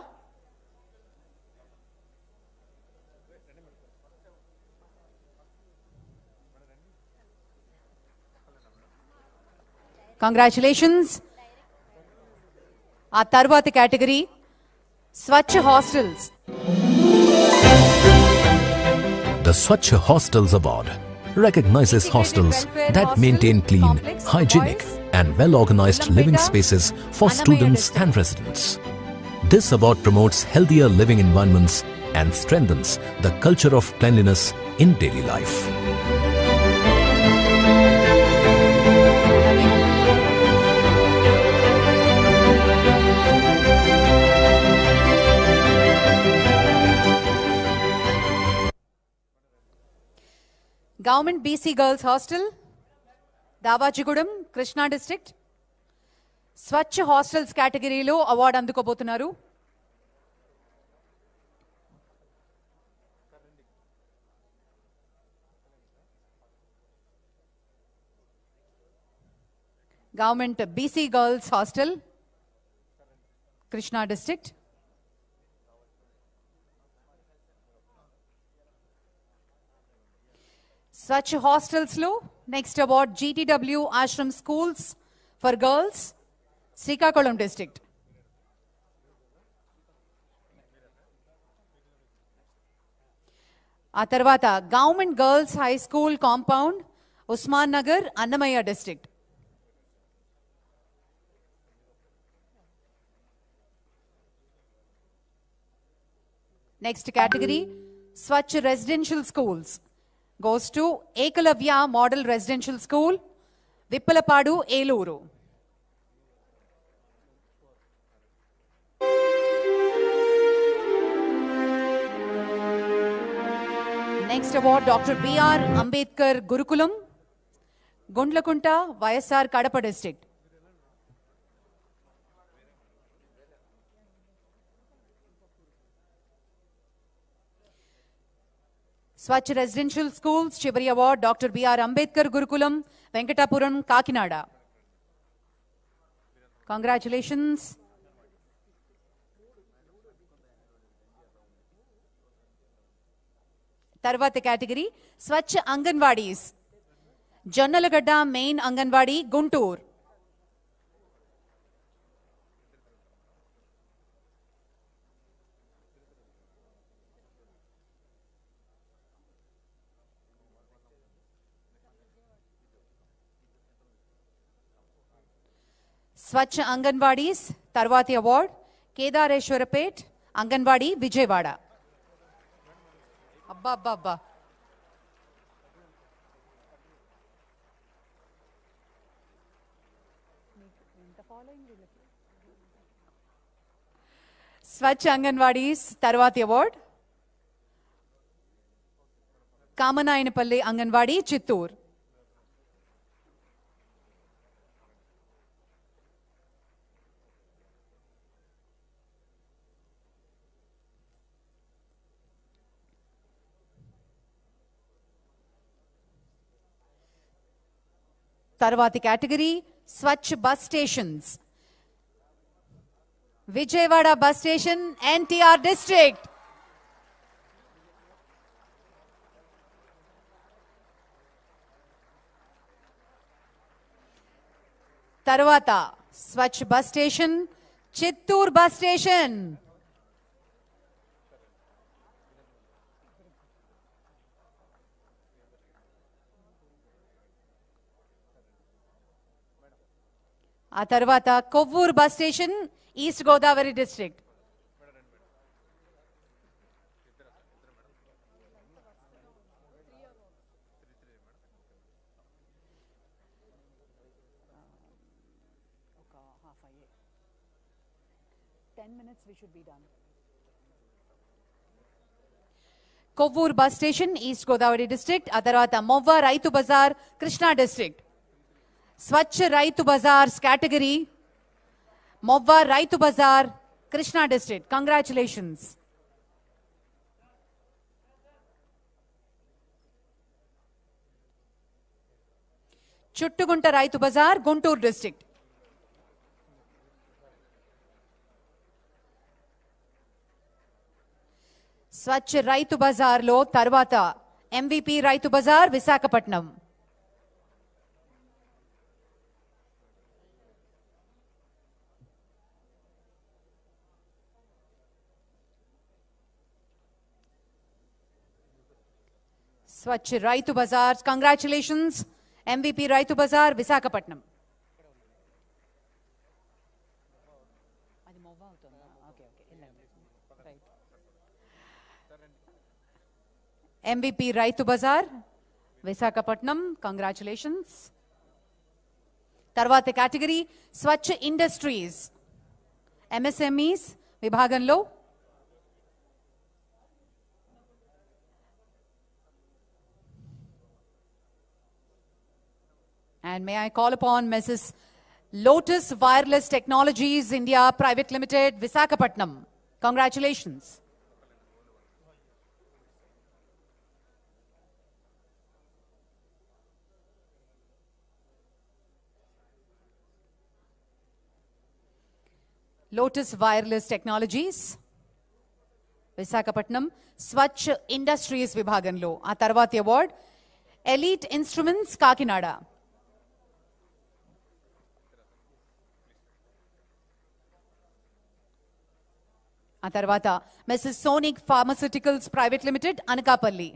Speaker 3: Congratulations. ఆ తర్వాత category Swachh hostels.
Speaker 5: The Swachh Hostels Award recognizes hostels that maintain clean, hygienic, and well-organized living spaces for students and residents. This award promotes healthier living environments and strengthens the culture of cleanliness in daily life.
Speaker 3: Government BC girls hostel, Davajigudem, Krishna district. Swachh hostels కేటగిరీలో award అందుకోబోతున్నారు government BC girls hostel, Krishna district. Swachh Hostels lo. Next award GTW Ashram Schools for Girls, Srikakulam District. ఆ తర్వాత government girls high school compound, Usman Nagar, Annamayya district. Next category Swachh residential schools goes to Ekalavya Model Residential School, Vippalapadu, Eluru. Next award Dr. B.R. Ambedkar Gurukulam, Gundlakunta, YSR Kadapa District. Swachh Residential Schools, Chivari Award, Dr. B.R. Ambedkar Gurukulam, Venkatapuram, Kakinada. Congratulations. Tarvata category, Swachh Anganwadis, Jannalagadda Main Anganwadi, Guntur. స్వచ్ఛ అంగన్వాడీస్ తర్వాతి award కేదారేశ్వరపేట్ anganwadi Vijayawada. అబ్బా అబ్బా అబ్బా, స్వచ్ఛ అంగన్వాడీస్ తర్వాతి award కామనాయనపల్లి anganwadi Chittoor. తర్వాతి category Swachh bus stations, Vijayawada bus station, NTR district. తర్వాత Swachh bus station Chittoor bus station. ఆ తర్వాత Kovvur bus station East Godavari district. Kovvur bus station East Godavari district. ఆ తర్వాత మొవ్వ రైతు బజార్ కృష్ణా డిస్ట్రిక్ట్. స్వచ్ఛ రైతు bazaars category Movva Rythu Bazar Krishna district. Congratulations. Chuttugunta Rythu Bazar Guntur district. స్వచ్ఛ రైతు బజార్లో తర్వాత ఎంవిపి రైతు బజార్ విశాఖపట్నం. స్వచ్ఛ Rythu Bazar, congratulations MVP Rythu Bazar Visakhapatnam. MVP Rythu Bazar Visakhapatnam, congratulations. తర్వాత కేటగిరీ స్వచ్ఛ ఇండస్ట్రీస్ ఎంఎస్ఎంఈస్ విభాగంలో and may I call upon Mrs. Lotus Wireless Technologies India Private Limited, Visakhapatnam. Congratulations. Lotus Wireless Technologies, Visakhapatnam, Swachh Industries Vibhaganlo. ఆ తర్వాతి award Elite Instruments, Kakinada. ఆ తర్వాత Mrs. Sonic Pharmaceuticals Private Limited, Anakapalli.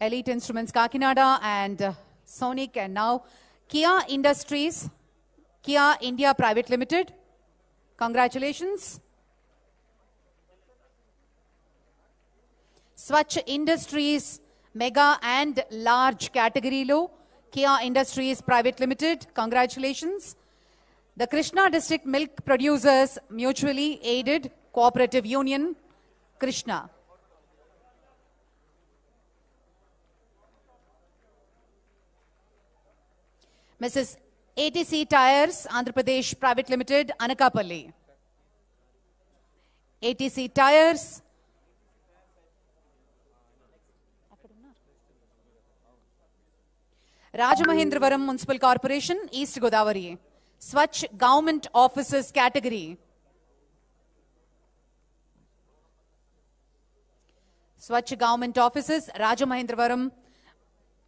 Speaker 3: Elite Instruments, Kakinada, and Sonic, and now Kia Industries, Kia India Private Limited. Congratulations. Swachh Industries, Mega and Large category low, Kia Industries Private Limited. Congratulations. The Krishna District Milk Producers Mutually Aided Cooperative Union, Krishna. Mrs. ATC Tires, Andhra Pradesh Private Limited, Anakapalli. ATC Tires. Rajamahendravaram Municipal Corporation, East Godavari. Swachh Government Offices category. Swachh Government Offices, Rajamahendravaram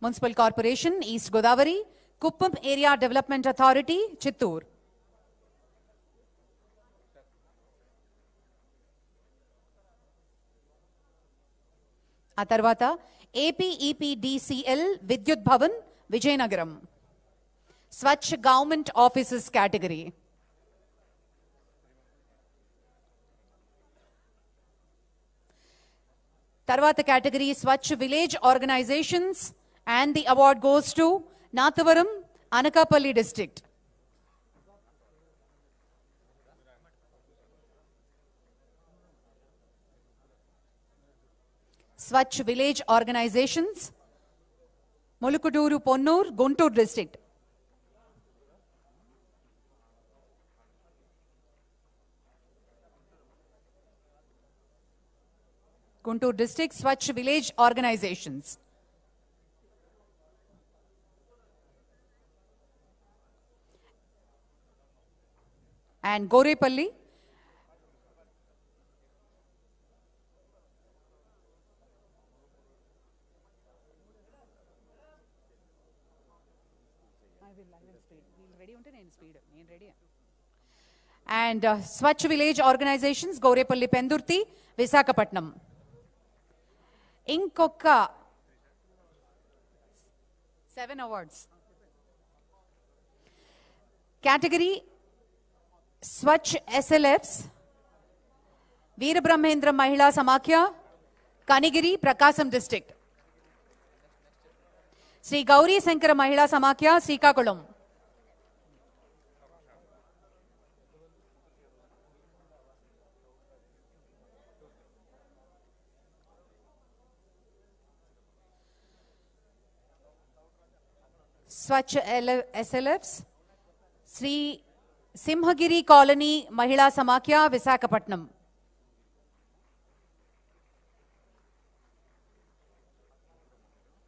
Speaker 3: Municipal Corporation, East Godavari. Kuppam Area Development Authority, Chittoor. ఆ తర్వాత APEPDCL Vidyut Bhavan, Vijayanagaram. Swachh Government Offices category. తర్వాత category Swachh Village Organizations, and the award goes to Nathavaram, Anakapalli District. Swachh Village Organizations, Mulukuduru Ponnur, Guntur District. Guntur District, Swachh Village Organizations. And Gorepalli. And Swachh Village Organizations, Gorepalli Pendurti, Visakhapatnam. Inkoka 7 awards. Category Swachh SLFs, Veerabrahmendra Mahila Samakhya, Kanigiri, Prakasam District. Sri Gauri Sankara Mahila Samakhya, Srikakulam. Swachh SLFs, Sri Simhagiri Colony Mahila Samakhya, Visakhapatnam.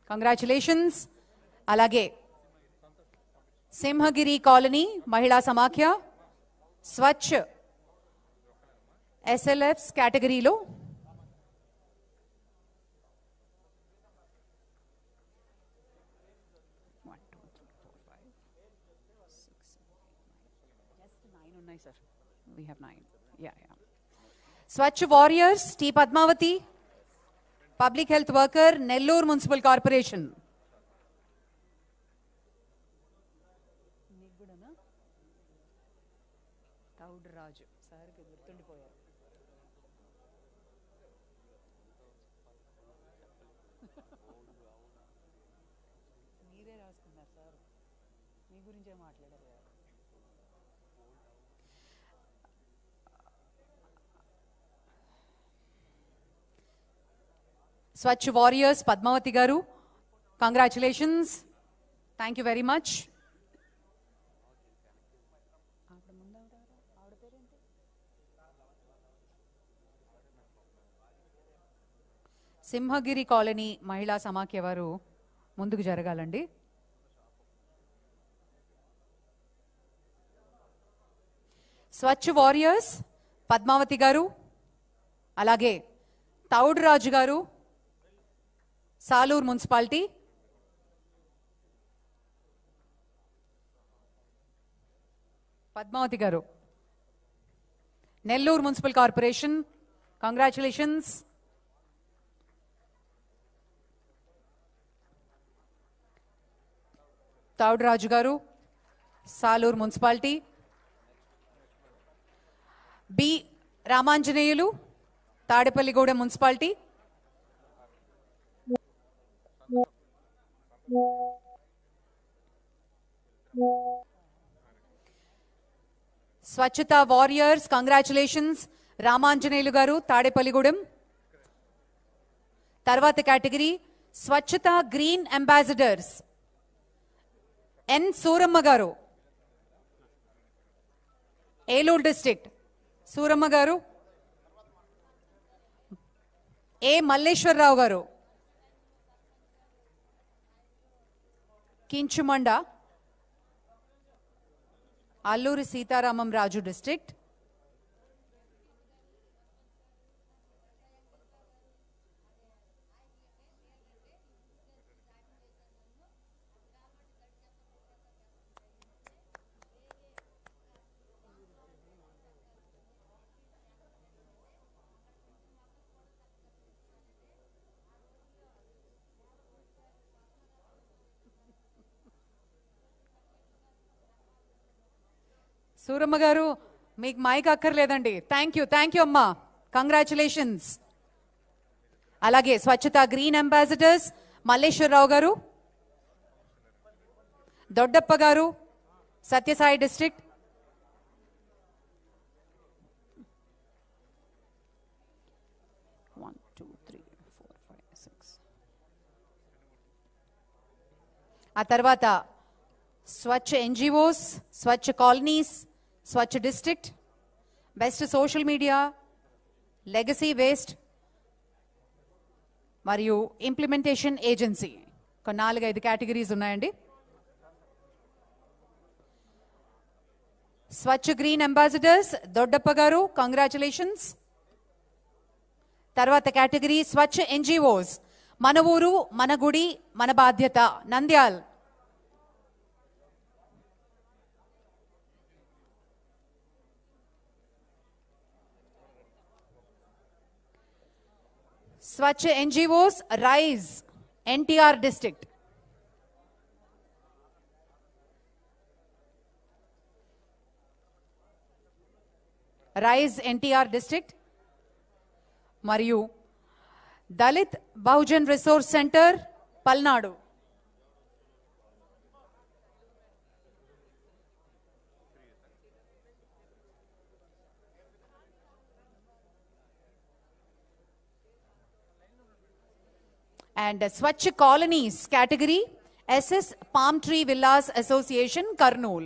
Speaker 3: Congratulations. Alage Simhagiri Colony Mahila Samakhya, Swachh SLFs category lo. We have 9. Yeah. Swachh Warriors, T. Padmavati, Public Health Worker, Nellore Municipal Corporation. Swachh Warriors, Padmavati Garu, congratulations. Thank you very much. Simhagiri colony మహిళా సమాఖ్య వారు ముందుకు జరగాలండి. స్వచ్ఛ warriors Padmavati గారు, అలాగే తౌడ్ రాజు గారు, Saluru municipality, Padmavathi గారు, Nellore municipal corporation, congratulations. తౌడ్ రాజు గారు, Saluru municipality. B Ramanjaneyulu, Tadepalligudem municipality. Swachhata warriors congratulations Ramanjaneyulu గారు, తాడేపల్లిగూడెం. తర్వాత category Swachhata green ambassadors N Suramma గారు, ఏలూరు డిస్ట్రిక్ట్. సూరమ్మ గారు. ఏ మల్లేశ్వరరావు గారు, కించుమండ, అల్లూరి సీతారామం రాజు డిస్ట్రిక్ట్. సూరమ్మ గారు, మీకు మైక్ అక్కర్లేదండి. థ్యాంక్ యూ అమ్మా, కంగ్రాచులేషన్స్. అలాగే స్వచ్ఛత గ్రీన్ అంబాసిడర్స్ మల్లేశ్వరరావు గారు, దొడ్డప్ప గారు, సత్యసాయి డిస్ట్రిక్ట్. ఆ తర్వాత Swachh NGOs, Swachh colonies, Swachh district, best social media, legacy waste మరియు ఇంప్లిమెంటేషన్ ఏజెన్సీ. ఒక 4-5 కేటగిరీస్ ఉన్నాయండి. స్వచ్ఛ గ్రీన్ అంబాసిడర్స్ దొడ్డప్ప గారు, కంగ్రాచులేషన్స్. తర్వాత కేటగిరీ స్వచ్ఛ ఎన్జిఓస్ మన ఊరు మన గుడి మన బాధ్యత, Nandyal. Swachh NGOs rise NTR district. Rise NTR district. మరియు Dalit Bahujan resource centre Palnadu. And Swachh Colonies category, SS Palm Tree Villas Association, Kurnool.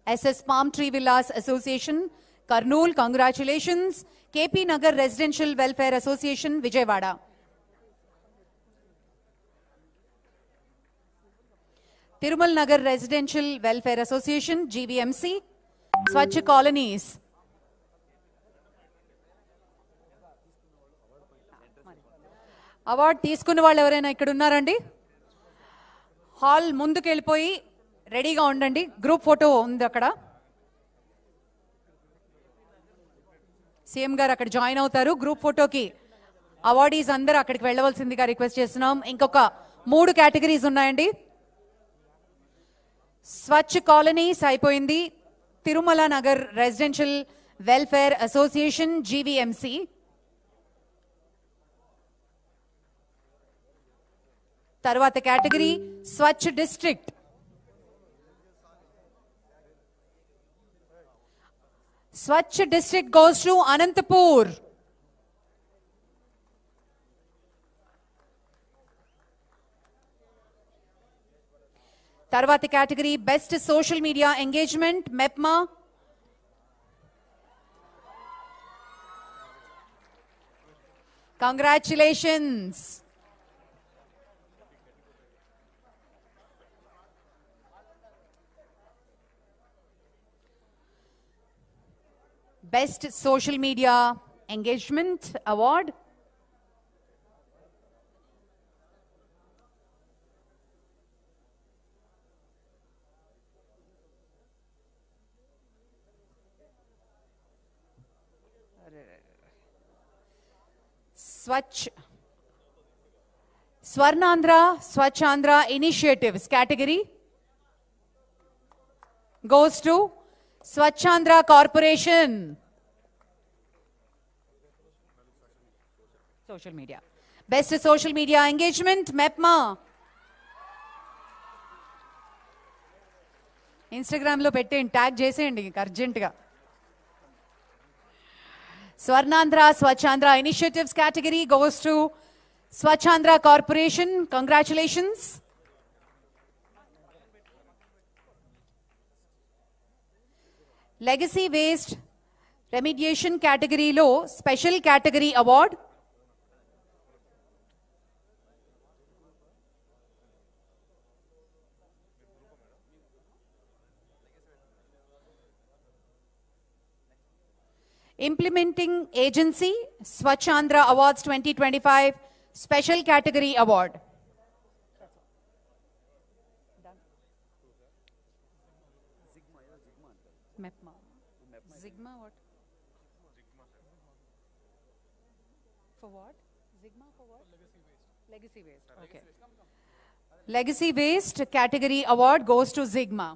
Speaker 3: SS Palm Tree Villas Association, Kurnool, congratulations. KP Nagar Residential Welfare Association, Vijayawada. Tirumal Nagar Residential Welfare Association, GVMC. Swachh colonies. Award తీసుకున్న వాళ్ళు ఎవరైనా ఇక్కడ ఉన్నారండి? Hall ముందుకు వెళ్ళిపోయి రెడీగా ఉండండి. Group photo ఉంది అక్కడ. సీఎం గారు అక్కడ జాయిన్ అవుతారు. గ్రూప్ ఫోటోకి అవార్డీస్ అందరూ అక్కడికి వెళ్ళవలసిందిగా రిక్వెస్ట్ చేస్తున్నాం. ఇంకొక 3 కేటగిరీస్ ఉన్నాయండి. స్వచ్ఛ కాలనీస్ అయిపోయింది. Tirumala Nagar residential welfare association, GVMC. తర్వాత category Swachh district. Swachh district goes to Anantapur. తర్వాతి category best social media engagement MEPMA. Congratulations. Best Social Media Engagement Award. Swachandra Initiatives category goes to Swachandra Corporation. Social media. Best social media engagement, MEPMA. Instagram lo పెట్టేయండి, tag చేసేయండి అర్జెంటుగా. Swachandra Initiatives category goes to Swachandra Corporation. Congratulations. Legacy Waste Remediation category lo Special Category Award. Implementing Agency Swachandra Awards 2025 Special Category Award. Sigma what? For what? Sigma for what? Legacy Waste. Okay. Legacy Waste Category Award goes to Sigma.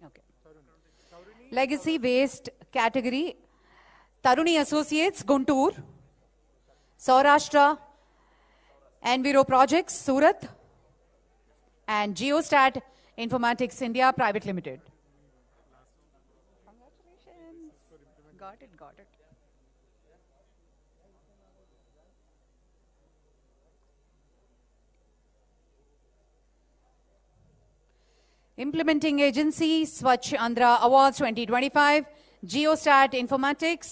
Speaker 3: Okay. Legacy Waste category Taruni Associates Guntur, Saurashtra Enviro Projects Surat, and Geostat Informatics India Private Limited. Congratulations. Got it. Implementing Agency Swachandra Awards 2025 Geostat Informatics.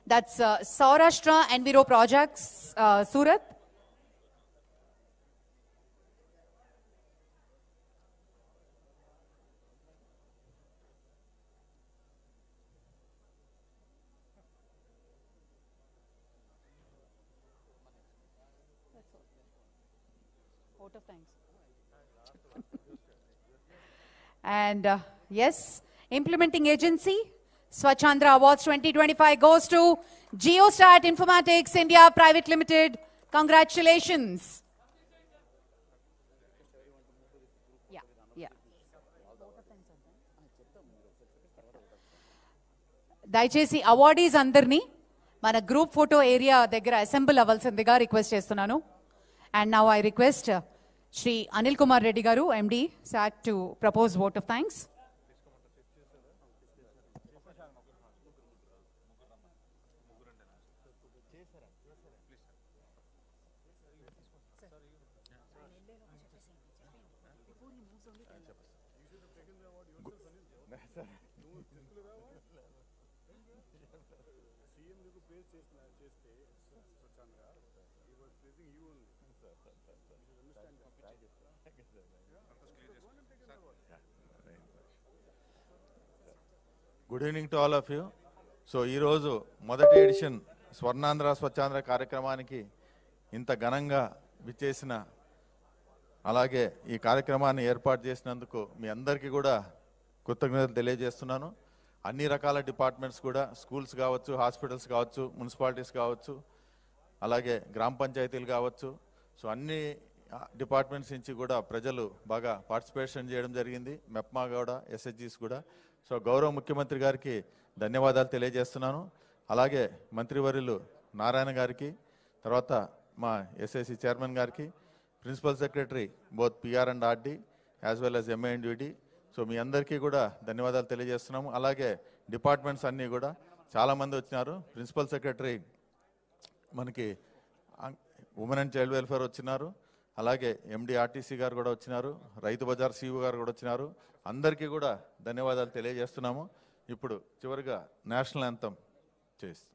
Speaker 3: That's Saurashtra Enviro Projects Surat. Vote of thanks. And yes, Implementing Agency Swachandra Awards 2025 goes to Geostat Informatics India Private Limited. Congratulations. Yeah. దయచేసి awardees అందరినీ మన group photo area దగ్గర assemble అవ్వాల్సిందిగా request చేస్తున్నాను. And now I request Shri Anil Kumar Reddy Garu, MD, SAT, to propose vote of thanks.
Speaker 6: Good evening to all of you. So ఈరోజు మొదటి edition Swarnandhra Swachhandhra కార్యక్రమానికి ఇంత ఘనంగా విచ్చేసిన, అలాగే ఈ కార్యక్రమాన్ని ఏర్పాటు చేసినందుకు మీ అందరికీ కూడా కృతజ్ఞతలు తెలియజేస్తున్నాను. అన్ని రకాల డిపార్ట్మెంట్స్ కూడా, స్కూల్స్ కావచ్చు, హాస్పిటల్స్ కావచ్చు, మున్సిపాలిటీస్ కావచ్చు, అలాగే గ్రామ పంచాయతీలు కావచ్చు, సో అన్ని డిపార్ట్మెంట్స్ నుంచి కూడా ప్రజలు బాగా పార్టిసిపేషన్ చేయడం జరిగింది, మెప్మా కూడా, ఎస్హెచ్జిస్ కూడా. సో గౌరవ ముఖ్యమంత్రి గారికి ధన్యవాదాలు తెలియజేస్తున్నాను. అలాగే మంత్రివర్యులు నారాయణ గారికి, తర్వాత మా ఎస్ఐసి చైర్మన్ గారికి, principal secretary both PR and RD as well as MA and UD. So మీ అందరికీ కూడా ధన్యవాదాలు తెలియజేస్తున్నాము. అలాగే డిపార్ట్మెంట్స్ అన్నీ కూడా చాలామంది వచ్చినారు. ప్రిన్సిపల్ సెక్రటరీ మనకి ఉమెన్ అండ్ చైల్డ్ వెల్ఫేర్ వచ్చినారు, అలాగే ఎండి ఆర్టీసీ గారు కూడా వచ్చినారు, రైతు బజార్ సిఇఓ గారు కూడా వచ్చినారు. అందరికీ కూడా ధన్యవాదాలు తెలియజేస్తున్నాము. ఇప్పుడు చివరిగా నేషనల్ యాంథమ్ చేస్తాం.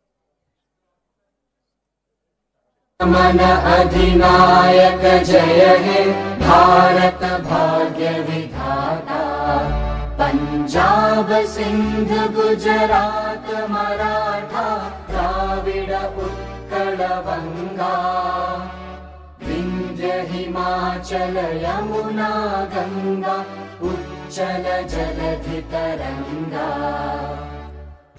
Speaker 7: मन अधिनायक जय हे भारत भाग्य विधाता, पंजाब सिंध गुजरात मराठा द्राविड उत्कल बंगा, विंध्य हिमाचल यमुना गंगा उच्चल जलधि तरंगा,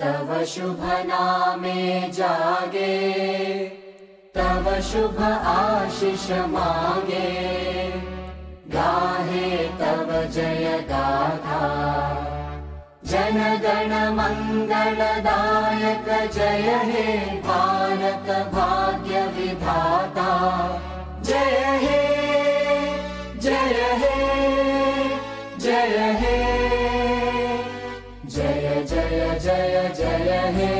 Speaker 7: तव शुभ नामे जागे, तव शुभ आशीष मांगे, गाहे तव जय गाथा, जन गण मंगलदायक जय हे भारत भाग्य विधाता, जय हे जय हे जय हे जय जय जय जय हे।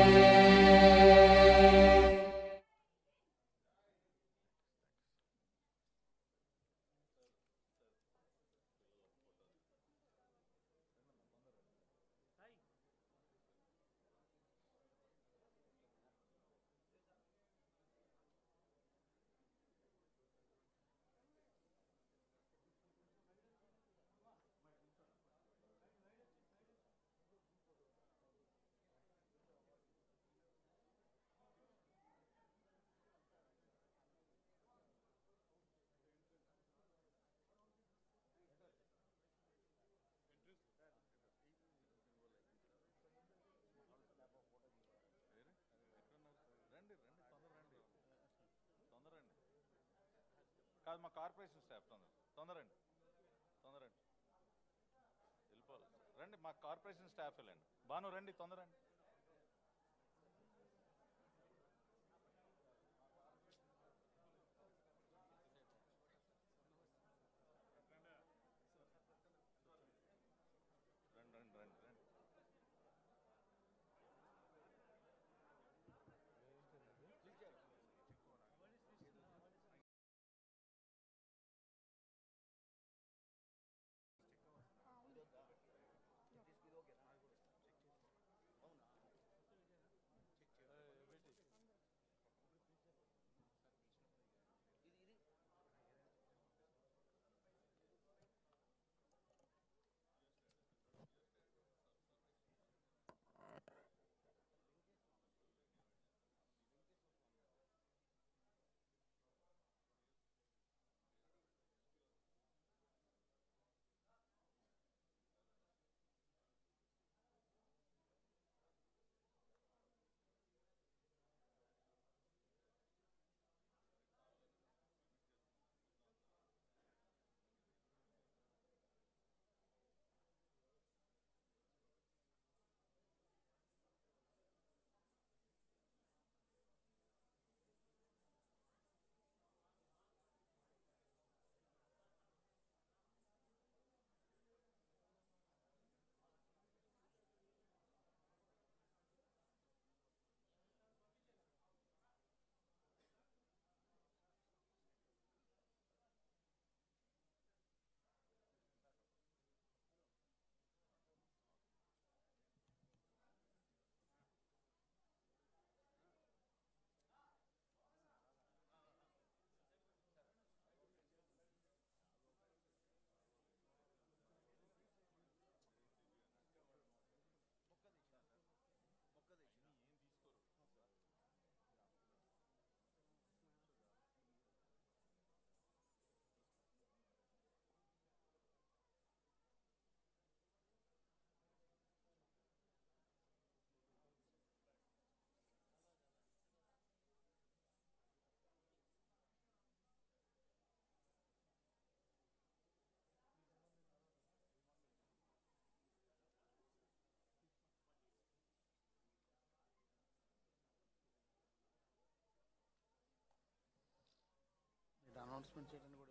Speaker 6: కాదు మా కార్పొరేషన్ స్టాఫ్ తొందరండి వెళ్ళిపోవాలి. రండి మా కార్పొరేషన్ స్టాఫ్ వెళ్ళండి. బాను రండి, తొందరండి.
Speaker 8: అనౌన్స్మెంట్ చేయడానికి